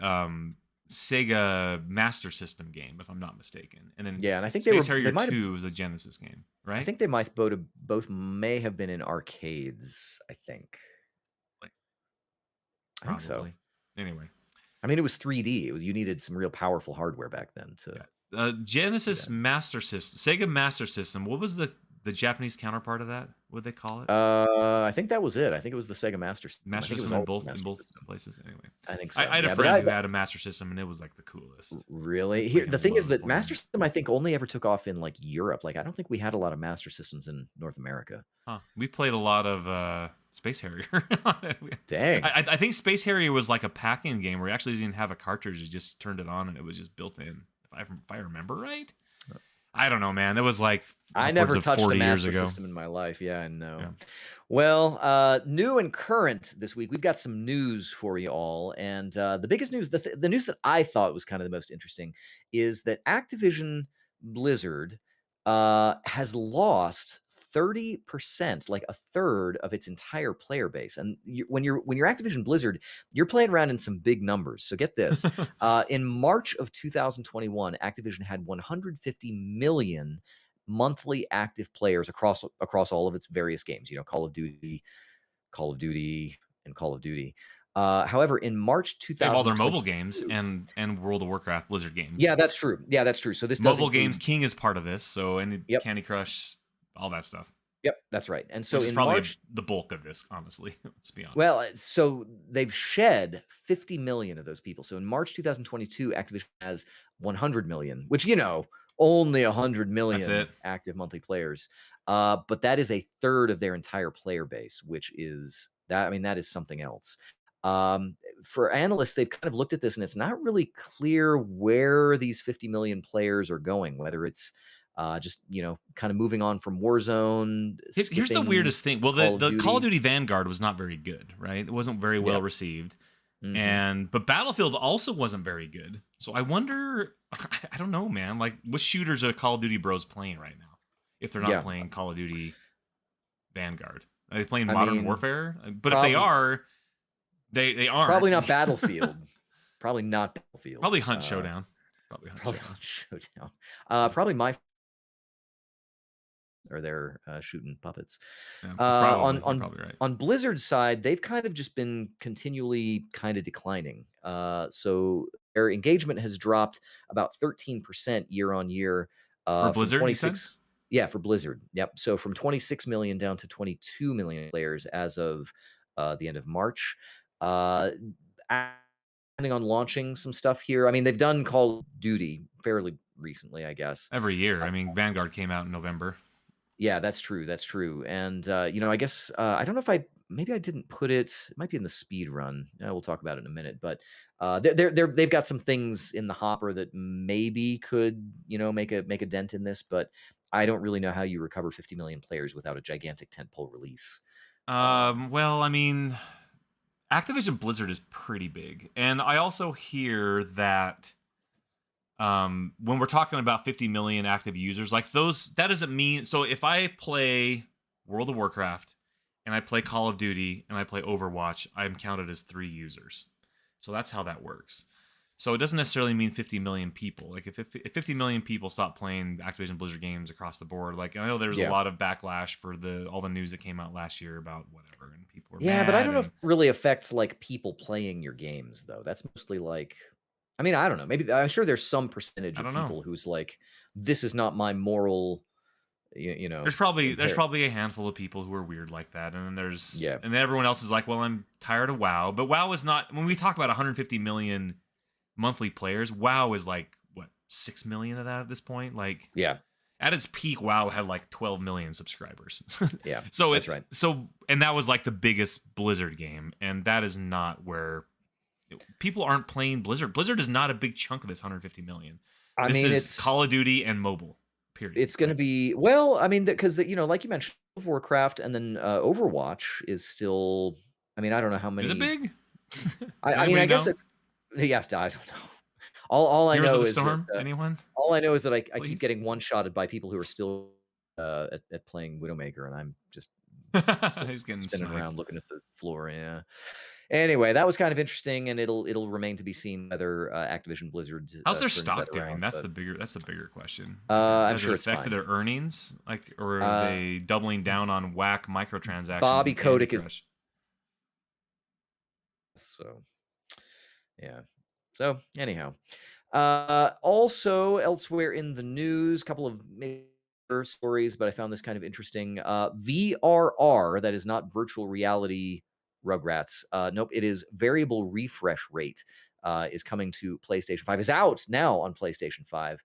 Sega Master System game, if I'm not mistaken. And then and I think Space Harrier 2 was a Genesis game, right? I think they might both may have been in arcades, I think. I think so. Anyway, I mean, it was 3D. You needed some real powerful hardware back then to. Genesis Master System, Sega Master System. What was the Japanese counterpart of that? What did they call it? I think that was it. I think it was the Sega Master System. Master System in both places. Anyway, I think so. I had a friend who had a Master System, and it was like the coolest. Really? Here, the thing is that Master System, I think, only ever took off in like Europe. Like, I don't think we had a lot of Master Systems in North America. Huh? We played a lot of Space Harrier. Dang. I think Space Harrier was like a pack-in game where you actually didn't have a cartridge; you just turned it on and it was just built in. If I remember right. I don't know, man. It was like I never touched a Master System in my life. Yeah, I know. Yeah. Well, new and current this week, we've got some news for you all. And the biggest news, the news that I thought was kind of the most interesting is that Activision Blizzard has lost 30%, like a third of its entire player base. And when you're Activision Blizzard, you're playing around in some big numbers. So get this. In March of 2021, Activision had 150 million monthly active players across all of its various games, Call of Duty, and Call of Duty. However, in March 2000, all their mobile games and World of Warcraft Blizzard games. Yeah, that's true. So this mobile games King is part of this. So yep. Candy Crush, all that stuff. Yep, that's right. And so in probably March, the bulk of this, honestly. Let's be honest. Well, so they've shed 50 million of those people. So in March 2022, Activision has 100 million, which only 100 million active monthly players. But that is a third of their entire player base, which is that. I mean, that is something else. For analysts, they've kind of looked at this, and it's not really clear where these 50 million players are going. Whether it's just kind of moving on from Warzone. Here's the weirdest thing. Well, the Call of Duty Vanguard was not very good, right? It wasn't very well received. But Battlefield also wasn't very good. So I wonder, I don't know, man. Like, what shooters are Call of Duty bros playing right now? If they're not playing Call of Duty Vanguard, are they playing Modern Warfare? But if they are, they aren't. Probably not Battlefield. Probably not Battlefield. Probably Hunt Showdown. Probably Hunt Showdown. Probably my. Or they're shooting puppets. Yeah, probably right. On Blizzard's side, they've kind of just been continually kind of declining. So their engagement has dropped about 13% year on year. For Blizzard, 26. Yeah, for Blizzard. Yep. So from 26 million down to 22 million players as of the end of March. Planning on launching some stuff here. I mean, they've done Call of Duty fairly recently, I guess. Every year. I mean, Vanguard came out in November. Yeah, that's true. And, I guess, I don't know if maybe I didn't put it might be in the speed run. We'll talk about it in a minute, but they've got some things in the hopper that maybe could, make a dent in this, but I don't really know how you recover 50 million players without a gigantic tentpole release. Well, I mean, Activision Blizzard is pretty big. And I also hear that when we're talking about 50 million active users, like that doesn't mean, so if I play World of Warcraft and I play Call of Duty and I play Overwatch, I'm counted as 3 users. So that's how that works. So it doesn't necessarily mean 50 million people. Like if 50 million people stop playing Activision Blizzard games across the board, like I know there's a lot of backlash for all the news that came out last year about whatever, and people were mad. But I don't know if it really affects like people playing your games though. That's mostly like, I mean, I don't know. Maybe I'm sure there's some percentage of people who's like, this is not my moral. You know, there's probably a handful of people who are weird like that, and then and then everyone else is like, well, I'm tired of WoW, but WoW is not. When we talk about 150 million monthly players, WoW is like what 6 million of that at this point. Like, at its peak, WoW had like 12 million subscribers. So that's right. So and that was like the biggest Blizzard game, and that is not where people aren't playing Blizzard. Blizzard is not a big chunk of this 150 million. This is it's Call of Duty and mobile. Period. It's going to be, well, I mean, because you know, like you mentioned, Warcraft and then Overwatch is still. I mean, I don't know how many. Is it big? I mean, I guess. I don't know. All I know is Storm? Anyone? All I know is that I keep getting one-shotted by people who are still at playing Widowmaker, and I'm just spinning around looking at the floor. Yeah. Anyway, that was kind of interesting, and it'll remain to be seen whether Activision Blizzard. How's their stock doing? That's the bigger question. I'm sure it's affected their earnings, like, or are they doubling down on whack microtransactions? Bobby Kotick is. So, yeah. So anyhow, also elsewhere in the news, a couple of major stories, but I found this kind of interesting. VRR, that is not virtual reality. Rugrats. Nope, it is variable refresh rate is coming to PlayStation 5. Is out now on PlayStation 5.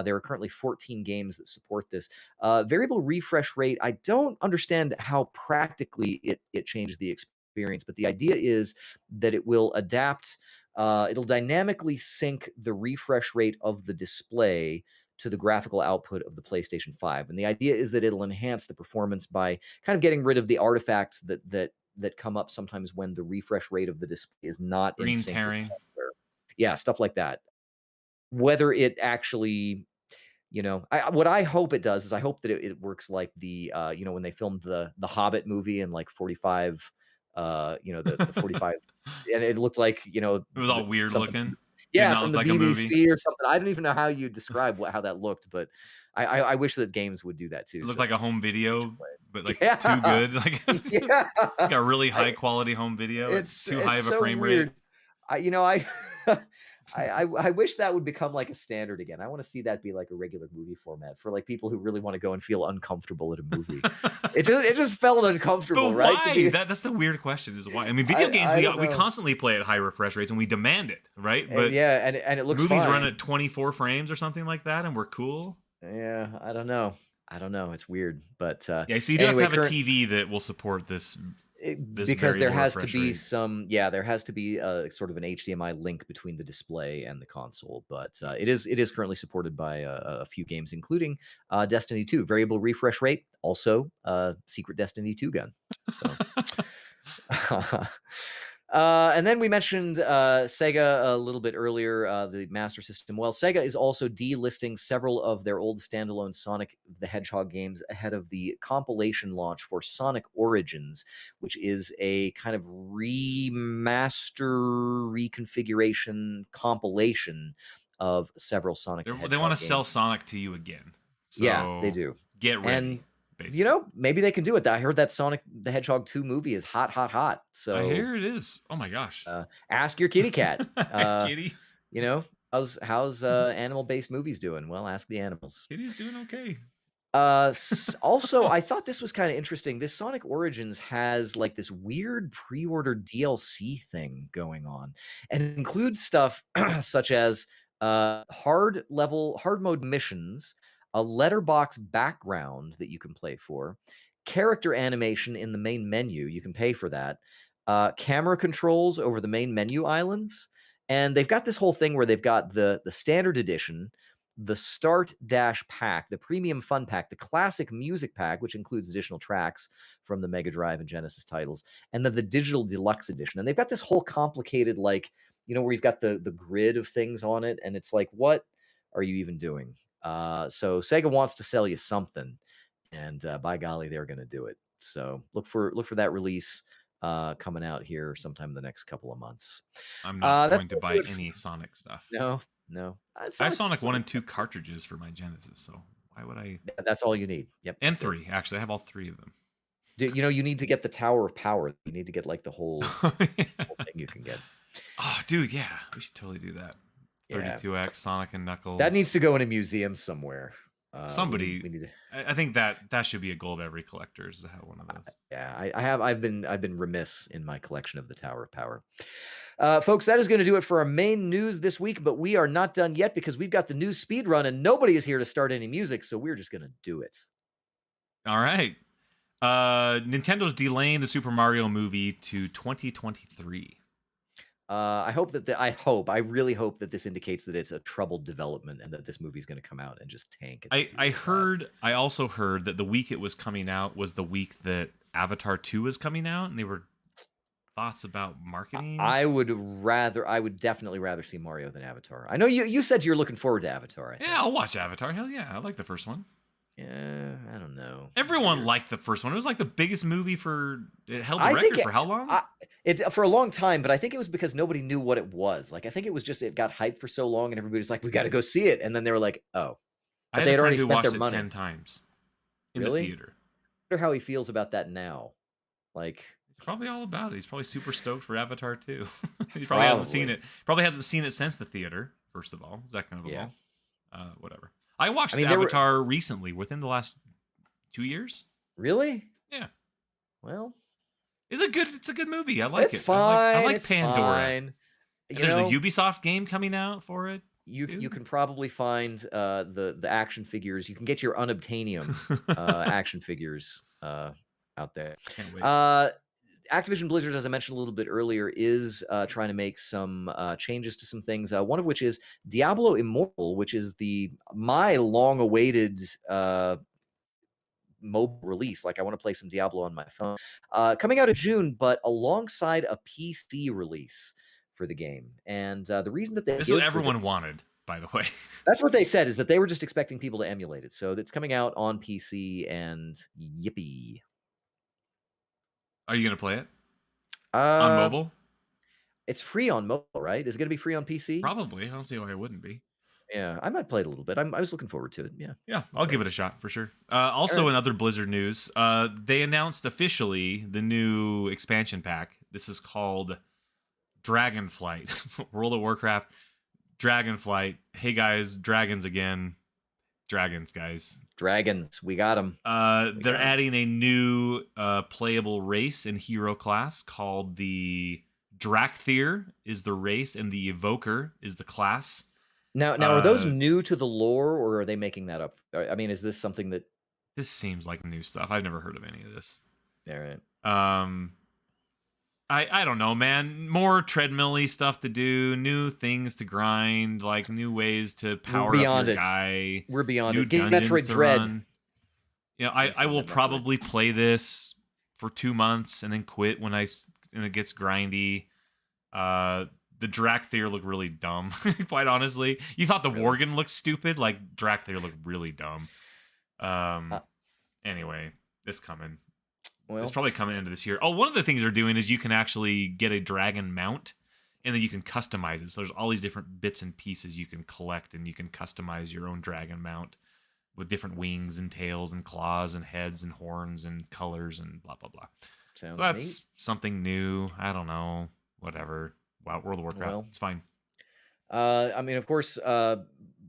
There are currently 14 games that support this. Variable refresh rate, I don't understand how practically it changes the experience, but the idea is that it will adapt, it'll dynamically sync the refresh rate of the display to the graphical output of the PlayStation 5. And the idea is that it'll enhance the performance by kind of getting rid of the artifacts that come up sometimes when the refresh rate of the display is not in sync with hardware. Yeah, stuff like that. Whether it actually, you know, what I hope it does is I hope that it works like the, you know, when they filmed the Hobbit movie in like 45, you know, the 45, and it looked like, you know, it was all weird looking. Yeah, from the like BBC or something. I don't even know how you describe how that looked, but I wish that games would do that too. It looked like a home video, but like too good. Like, like a really high quality home video. It's too high of a frame rate. You know, I wish that would become like a standard again. I want to see that be like a regular movie format for like people who really want to go and feel uncomfortable at a movie. it just felt uncomfortable, but right? Why? That's the weird question. Is why? I mean, video games we constantly play at high refresh rates and we demand it, right? But and it looks movies fine. run at 24 frames or something like that, and we're cool. Yeah, I don't know. It's weird, but so you do have to have a TV that will support this. Because there has to be there has to be sort of an HDMI link between the display and the console, but it is currently supported by a few games, including Destiny 2 variable refresh rate, also secret Destiny 2 gun. So. And then we mentioned Sega a little bit earlier, the Master System. Well, Sega is also delisting several of their old standalone Sonic the Hedgehog games ahead of the compilation launch for Sonic Origins, which is a kind of reconfiguration compilation of several Sonic the Hedgehog They want to sell Sonic to you again. So yeah, they do. Get ready. And you know, maybe they can do it. I heard that Sonic the Hedgehog 2 movie is hot. So I hear it is. Oh my gosh. Ask your kitty cat. Kitty. You know, how's animal-based movies doing? Well, ask the animals. Kitty's doing okay. Also, I thought this was kind of interesting. This Sonic Origins has like this weird pre-order DLC thing going on, and it includes stuff such as hard mode missions, a letterbox background that you can play for, character animation in the main menu, you can pay for that, camera controls over the main menu islands, and they've got this whole thing where they've got the standard edition, the Start Dash pack, the Premium Fun pack, the Classic Music pack, which includes additional tracks from the Mega Drive and Genesis titles, and then the Digital Deluxe edition. And they've got this whole complicated, like, you know, where you've got the grid of things on it, and it's like, what are you even doing? So Sega wants to sell you something, and by golly, they're going to do it. So look for that release coming out here sometime in the next couple of months. I'm not That's going to buy any Sonic stuff. no. I have Sonic 1 and 2 cartridges for my Genesis, so why would I? That's all you need. Yep. And 3, actually. I have all 3 of them. You need to get the Tower of Power. You need to get like the whole thing you can get. Oh, dude, yeah. We should totally do that. 32X, Sonic and Knuckles. That needs to go in a museum somewhere. Somebody, we need to... I think that should be a goal of every collector, is to have one of those. Yeah, I've been remiss in my collection of the Tower of Power. Folks, that is going to do it for our main news this week, but we are not done yet because we've got the news speed run and nobody is here to start any music, so we're just going to do it. All right. Nintendo's delaying the Super Mario movie to 2023. I really hope that this indicates that it's a troubled development and that this movie is going to come out and just tank. I also heard that the week it was coming out was the week that Avatar 2 was coming out, and they were thoughts about marketing. I would definitely rather see Mario than Avatar. I know you said you're looking forward to Avatar. I think. Yeah, I'll watch Avatar. Hell yeah, I like the first one. Yeah, I don't know. Everyone liked the first one. It was like the biggest movie it held the record for how long? For a long time, but I think it was because nobody knew what it was. Like, I think it was just, it got hyped for so long and everybody was like, we got to go see it. And then they were like, oh. But they had already spent their money 10 times in the theater. I wonder how he feels about that now. Like, he's probably all about it. He's probably super stoked for Avatar 2. He probably hasn't seen it. Probably hasn't seen it since the theater, first of all. Is that kind of a ball? Whatever. I watched Avatar recently, within the last 2 years. Really? Yeah. Well, it's a good movie. I like it. Fine. I like Pandora. Fine. And there's a Ubisoft game coming out for it. You can probably find the action figures. You can get your unobtainium action figures out there. Can't wait. Activision Blizzard, as I mentioned a little bit earlier, is trying to make some changes to some things. One of which is Diablo Immortal, which is my long-awaited mobile release. Like, I want to play some Diablo on my phone. Coming out in June, but alongside a PC release for the game. And the reason that this is what everyone wanted, by the way. That's what they said, is that they were just expecting people to emulate it. So it's coming out on PC, and yippee. Are you going to play it? On mobile? It's free on mobile, right? Is it going to be free on PC? Probably. I don't see why it wouldn't be. Yeah, I might play it a little bit. I was looking forward to it. Yeah, I'll give it a shot for sure. Also, in other Blizzard news, they announced officially the new expansion pack. This is called Dragonflight. World of Warcraft, Dragonflight. Hey guys, dragons again. Dragons, guys. Dragons, we got them. They're adding a new playable race and hero class called the Drakthir is the race, and the Evoker is the class. Now, are those new to the lore, or are they making that up? I mean, is this something that... This seems like new stuff. I've never heard of any of this. All right. I don't know, man. More treadmill-y stuff to do, new things to grind, like new ways to power up your guy. We're beyond it. Get Metroid Dread. I will probably play this for 2 months and then quit when it gets grindy. The Drakthir looked really dumb, quite honestly. You thought the Worgen looked stupid? Like, Drakthir looked really dumb. Anyway, it's coming. Well, it's probably coming into this year. Oh, one of the things they're doing is you can actually get a dragon mount, and then you can customize it. So there's all these different bits and pieces you can collect, and you can customize your own dragon mount with different wings and tails and claws and heads and horns and colors and blah, blah, blah. So that's something new. I don't know. Whatever. Wow, World of Warcraft. It's fine. I mean, of course,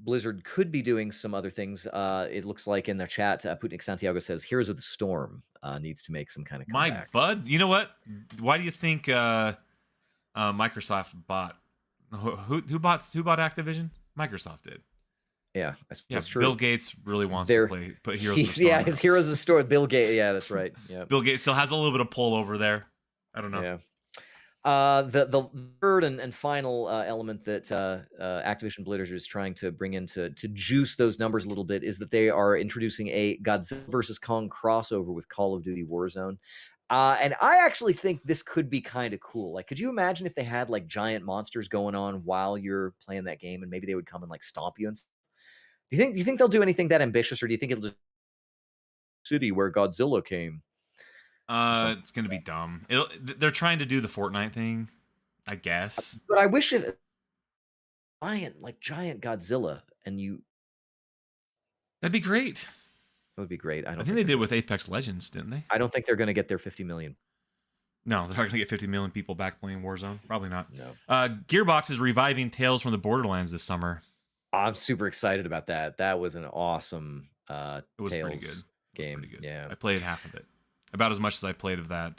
Blizzard could be doing some other things. It looks like in the chat, Putnik Santiago says Heroes of the Storm needs to make some kind of comeback. My bud, you know what? Why do you think Microsoft bought? Who bought Activision? Microsoft did. Yeah, that's true. Bill Gates really wants to put Heroes of the Storm. Yeah, his Heroes of the Storm. Bill Gates. Yeah, that's right. Yeah. Bill Gates still has a little bit of pull over there. I don't know. Yeah. The third and final element that Activision Blizzard is trying to bring in to juice those numbers a little bit is that they are introducing a Godzilla vs. Kong crossover with Call of Duty Warzone. And I actually think this could be kind of cool. Like, could you imagine if they had like giant monsters going on while you're playing that game, and maybe they would come and like stomp you? And do you think they'll do anything that ambitious, or do you think it'll just city where Godzilla came? It's gonna be dumb. They're trying to do the Fortnite thing, I guess. But I wish it giant Godzilla, and That'd be great. it would be great. I think they did with Apex Legends, didn't they? I don't think they're going to get their 50 million. No, they're not going to get 50 million people back playing Warzone. Probably not. No. Gearbox is reviving Tales from the Borderlands this summer. I'm super excited about that. That was an awesome it was Tales pretty good. game. Pretty good. Yeah. I played half of it. About as much as I played of that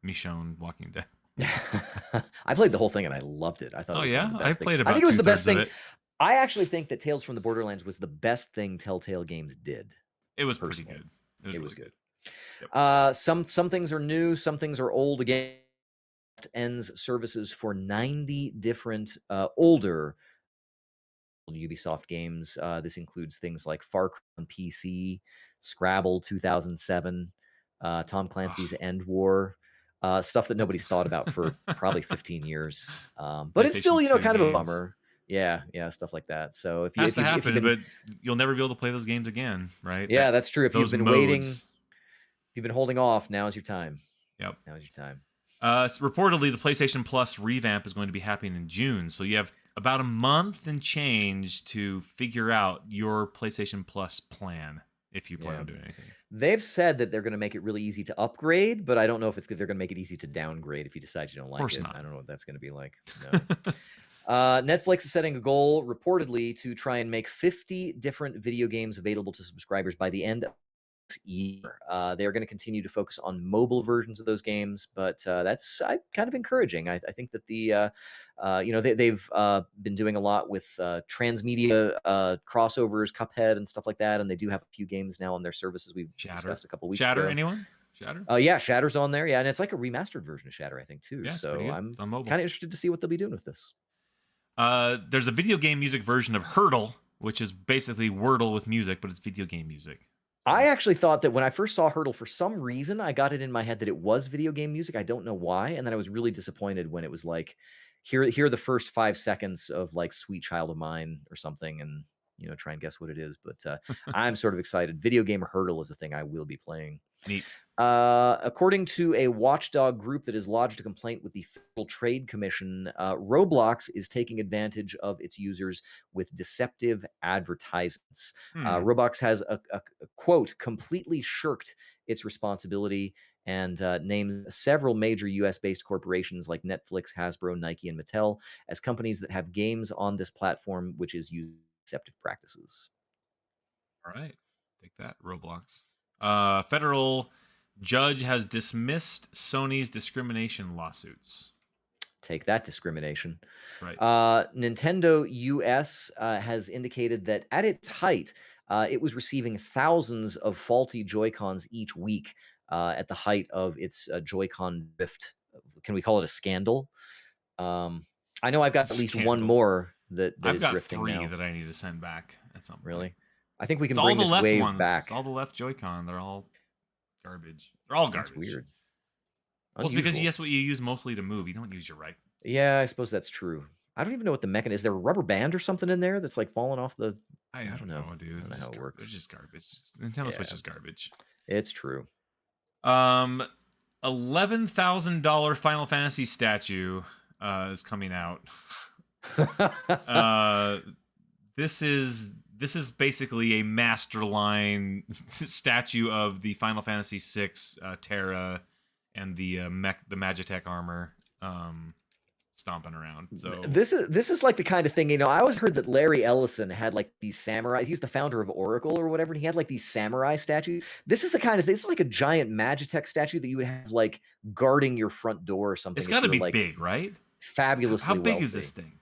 Michonne Walking Dead. I played the whole thing and I loved it. I thought it was one of the best I played things. about I think it was the best thing. It. I actually think that Tales from the Borderlands was the best thing Telltale Games did. It was pretty good. It was good. Yep. Some things are new, some things are old again. Ends services for 90 different older Ubisoft games. This includes things like Far Cry on PC, Scrabble 2007, Tom Clancy's End War, stuff that nobody's thought about for probably 15 years. But it's still, kind of a bummer. Yeah, stuff like that. So if but you'll never be able to play those games again, right? Yeah, that's true. If you've been waiting, if you've been holding off, now is your time. Yep. Now is your time. So reportedly, the PlayStation Plus revamp is going to be happening in June. So you have about a month and change to figure out your PlayStation Plus plan if you plan on doing anything. They've said that they're going to make it really easy to upgrade, but I don't know if they're going to make it easy to downgrade if you decide you don't like it. Of course not. I don't know what that's going to be like. No. Netflix is setting a goal, reportedly, to try and make 50 different video games available to subscribers by the end of year. They are going to continue to focus on mobile versions of those games, but that's kind of encouraging. I think that they've been doing a lot with transmedia crossovers, Cuphead and stuff like that, and they do have a few games now on their services we've discussed a couple weeks ago. Shatter, anyone? Shatter? Yeah, Shatter's on there. Yeah, and it's like a remastered version of Shatter, I think, too. Yeah, so I'm kind of interested to see what they'll be doing with this. There's a video game music version of Hurdle, which is basically Wordle with music, but it's video game music. I actually thought that when I first saw Hurdle, for some reason, I got it in my head that it was video game music. I don't know why. And then I was really disappointed when it was like, here are the first 5 seconds of like Sweet Child of Mine or something, and try and guess what it is. But I'm sort of excited. Video game Hurdle is a thing I will be playing. Neat. According to a watchdog group that has lodged a complaint with the Federal Trade Commission, Roblox is taking advantage of its users with deceptive advertisements. Roblox has a quote, completely shirked its responsibility and names several major US-based corporations like Netflix, Hasbro, Nike, and Mattel as companies that have games on this platform, which is using deceptive practices. All right. Take that, Roblox. Federal judge has dismissed Sony's discrimination lawsuits. Take that, discrimination. Right. Nintendo US has indicated that at its height, it was receiving thousands of faulty Joy-Cons each week at the height of its Joy-Con drift. Can we call it a scandal? I know I've got at least one more that is drifting now. I've got 3 that I need to send back at some point. Really? I think we can bring this wave back. It's all the left Joy-Con. They're all garbage. They're all garbage. That's weird. Well, it's because that's what you use mostly to move. You don't use your right. Yeah, I suppose that's true. I don't even know what the mechanism is. There a rubber band or something in there that's like falling off the... I don't know, dude. I don't know how it works. It's just garbage. Nintendo Switch is garbage. It's true. $11,000 Final Fantasy statue is coming out. This is basically a Masterline statue of the Final Fantasy VI Terra and the Magitech armor stomping around. So this is like the kind of thing, I always heard that Larry Ellison had like these samurai. He's the founder of Oracle or whatever, and he had like these samurai statues. This is the kind of thing. This is like a giant Magitech statue that you would have like guarding your front door or something. It's got to be like big, right? Fabulously. How big is this thing?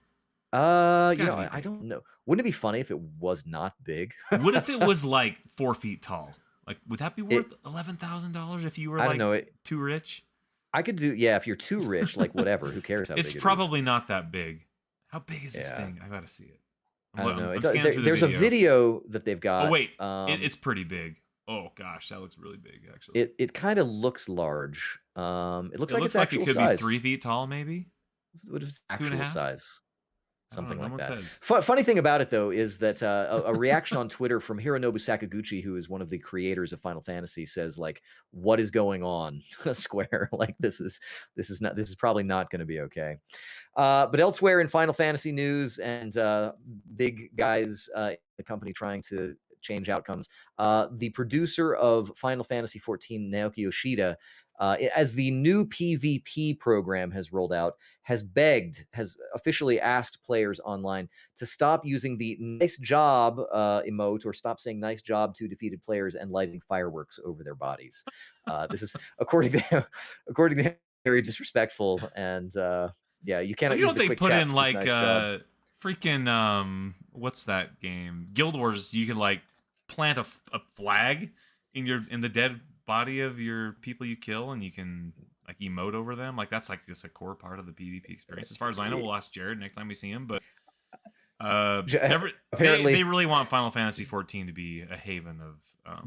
I don't know. Wouldn't it be funny if it was not big? What if it was like 4 feet tall? Like, would that be worth $11,000 if you were too rich? I could do, if you're too rich, like whatever, who cares how big it is? It's probably not that big. How big is this thing? I gotta see it. I don't know. There's a video that they've got. Oh wait, it's pretty big. Oh gosh, that looks really big actually. It kind of looks large. It looks like it's like actual it could size. be 3 feet tall, maybe. What is actual size? Something like that. Says. Funny thing about it, though, is that a reaction on Twitter from Hironobu Sakaguchi, who is one of the creators of Final Fantasy, says like, "What is going on, Square? Like this is probably not going to be okay." But elsewhere in Final Fantasy news and big guys in the company trying to change outcomes, the producer of Final Fantasy XIV, Naoki Yoshida, as the new PvP program has rolled out, has officially asked players online to stop using the nice job emote, or stop saying nice job to defeated players and lighting fireworks over their bodies. This is, according to him, very disrespectful. And yeah, you cannot use the quick chat. In like nice freaking what's that game? Guild Wars, you can like plant a flag in the dead body of your people you kill, and you can like emote over them. Like that's like just a core part of the PvP experience. As far as I know, we'll ask Jared next time we see him. But apparently they really want Final Fantasy XIV to be a haven of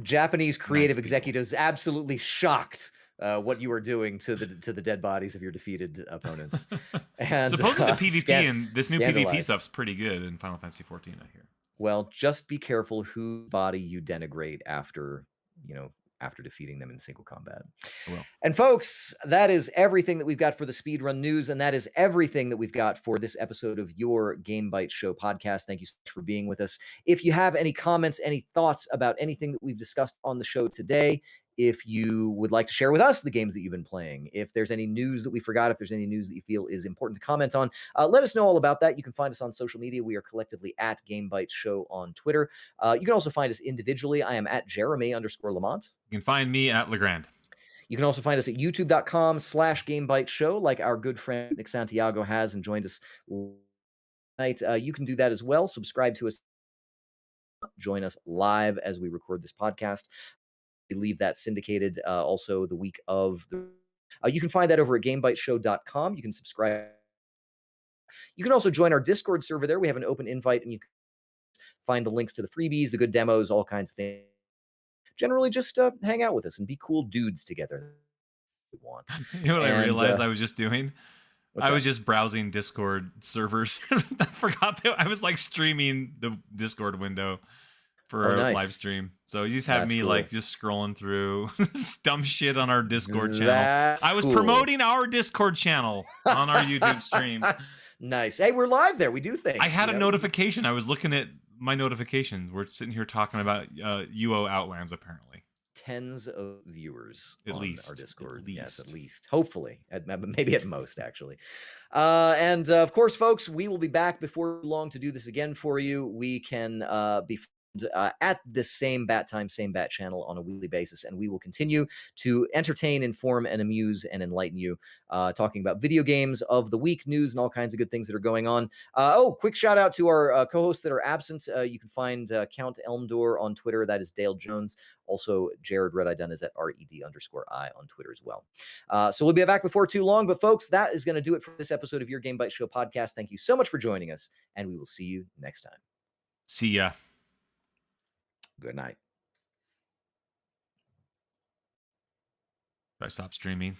Japanese creative executives absolutely shocked what you are doing to the dead bodies of your defeated opponents. And supposedly the PvP and this new PvP stuff's pretty good in Final Fantasy XIV, I hear. Well, just be careful whose body you denigrate after defeating them in single combat. Well. And folks, that is everything that we've got for the Speedrun News, and that is everything that we've got for this episode of your Game Bytes Show podcast. Thank you so much for being with us. If you have any comments, any thoughts about anything that we've discussed on the show today, if you would like to share with us the games that you've been playing, if there's any news that we forgot, if there's any news that you feel is important to comment on, let us know all about that. You can find us on social media. We are collectively at Game Bytes Show on Twitter. You can also find us individually. I am at Jeremy_Lamont. You can find me at Legrand. You can also find us at youtube.com/GameBytes like our good friend Nick Santiago has and joined us tonight. You can do that as well. Subscribe to us. Join us live as we record this podcast. We leave that syndicated also the week of the. You can find that over at GameBytesShow.com. You can subscribe. You can also join our Discord server there. We have an open invite, and you can find the links to the freebies, the good demos, all kinds of things. Generally, just hang out with us and be cool dudes together. We want. You know what I realized I was just doing? I was just browsing Discord servers. I forgot that I was like streaming the Discord window for a live stream. So you just have me like just scrolling through dumb shit on our Discord channel. I was promoting our Discord channel on our YouTube stream. Nice. Hey, we're live there. We do things. I had a notification. I was looking at my notifications. We're sitting here talking about UO Outlands, apparently. Tens of viewers at on least our Discord. At least. Yes, at least. Hopefully. Maybe at most, actually. And of course, folks, we will be back before long to do this again for you. We can be at this same bat time, same bat channel on a weekly basis, and we will continue to entertain, inform, and amuse and enlighten you, talking about video games of the week, news, and all kinds of good things that are going on. Quick shout out to our co-hosts that are absent. You can find Count Elmdor on Twitter. That is Dale Jones. Also, Jared Red Eye Dunn is at RED_I on Twitter as well. So we'll be back before too long. But folks, that is going to do it for this episode of your Game Bytes Show podcast. Thank you so much for joining us, and we will see you next time. See ya. Good night. Should I stop streaming?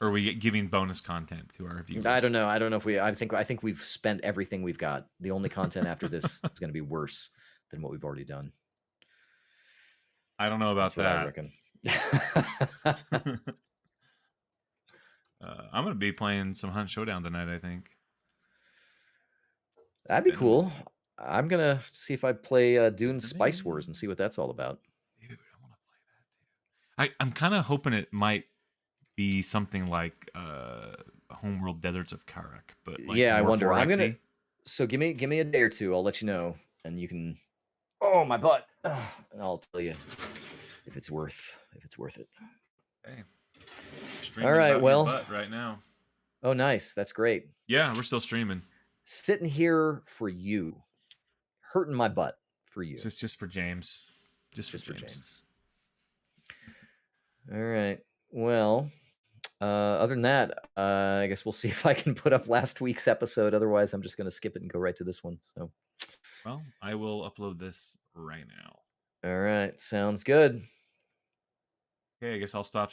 Or are we giving bonus content to our viewers? I don't know. If we. I think we've spent everything we've got. The only content after this is going to be worse than what we've already done. I don't know about that. I reckon. I'm going to be playing some Hunt Showdown tonight, I think. That'd be cool. I'm going to see if I play Dune Spice Wars and see what that's all about. Dude, I want to play that too. I'm kind of hoping it might be something like Homeworld Deserts of Karak, but like I wonder. I'm going to. So give me a day or two. I'll let you know, and you can. Oh, my butt! And I'll tell you if it's worth it. Hey. All right. Well, butt right now. Oh, nice. That's great. Yeah, we're still streaming. Sitting here for you. Hurting my butt for you. It's just for James. Just for James. All right. Well, other than that, I guess we'll see if I can put up last week's episode. Otherwise, I'm just going to skip it and go right to this one. So, well, I will upload this right now. All right. Sounds good. Okay, I guess I'll stop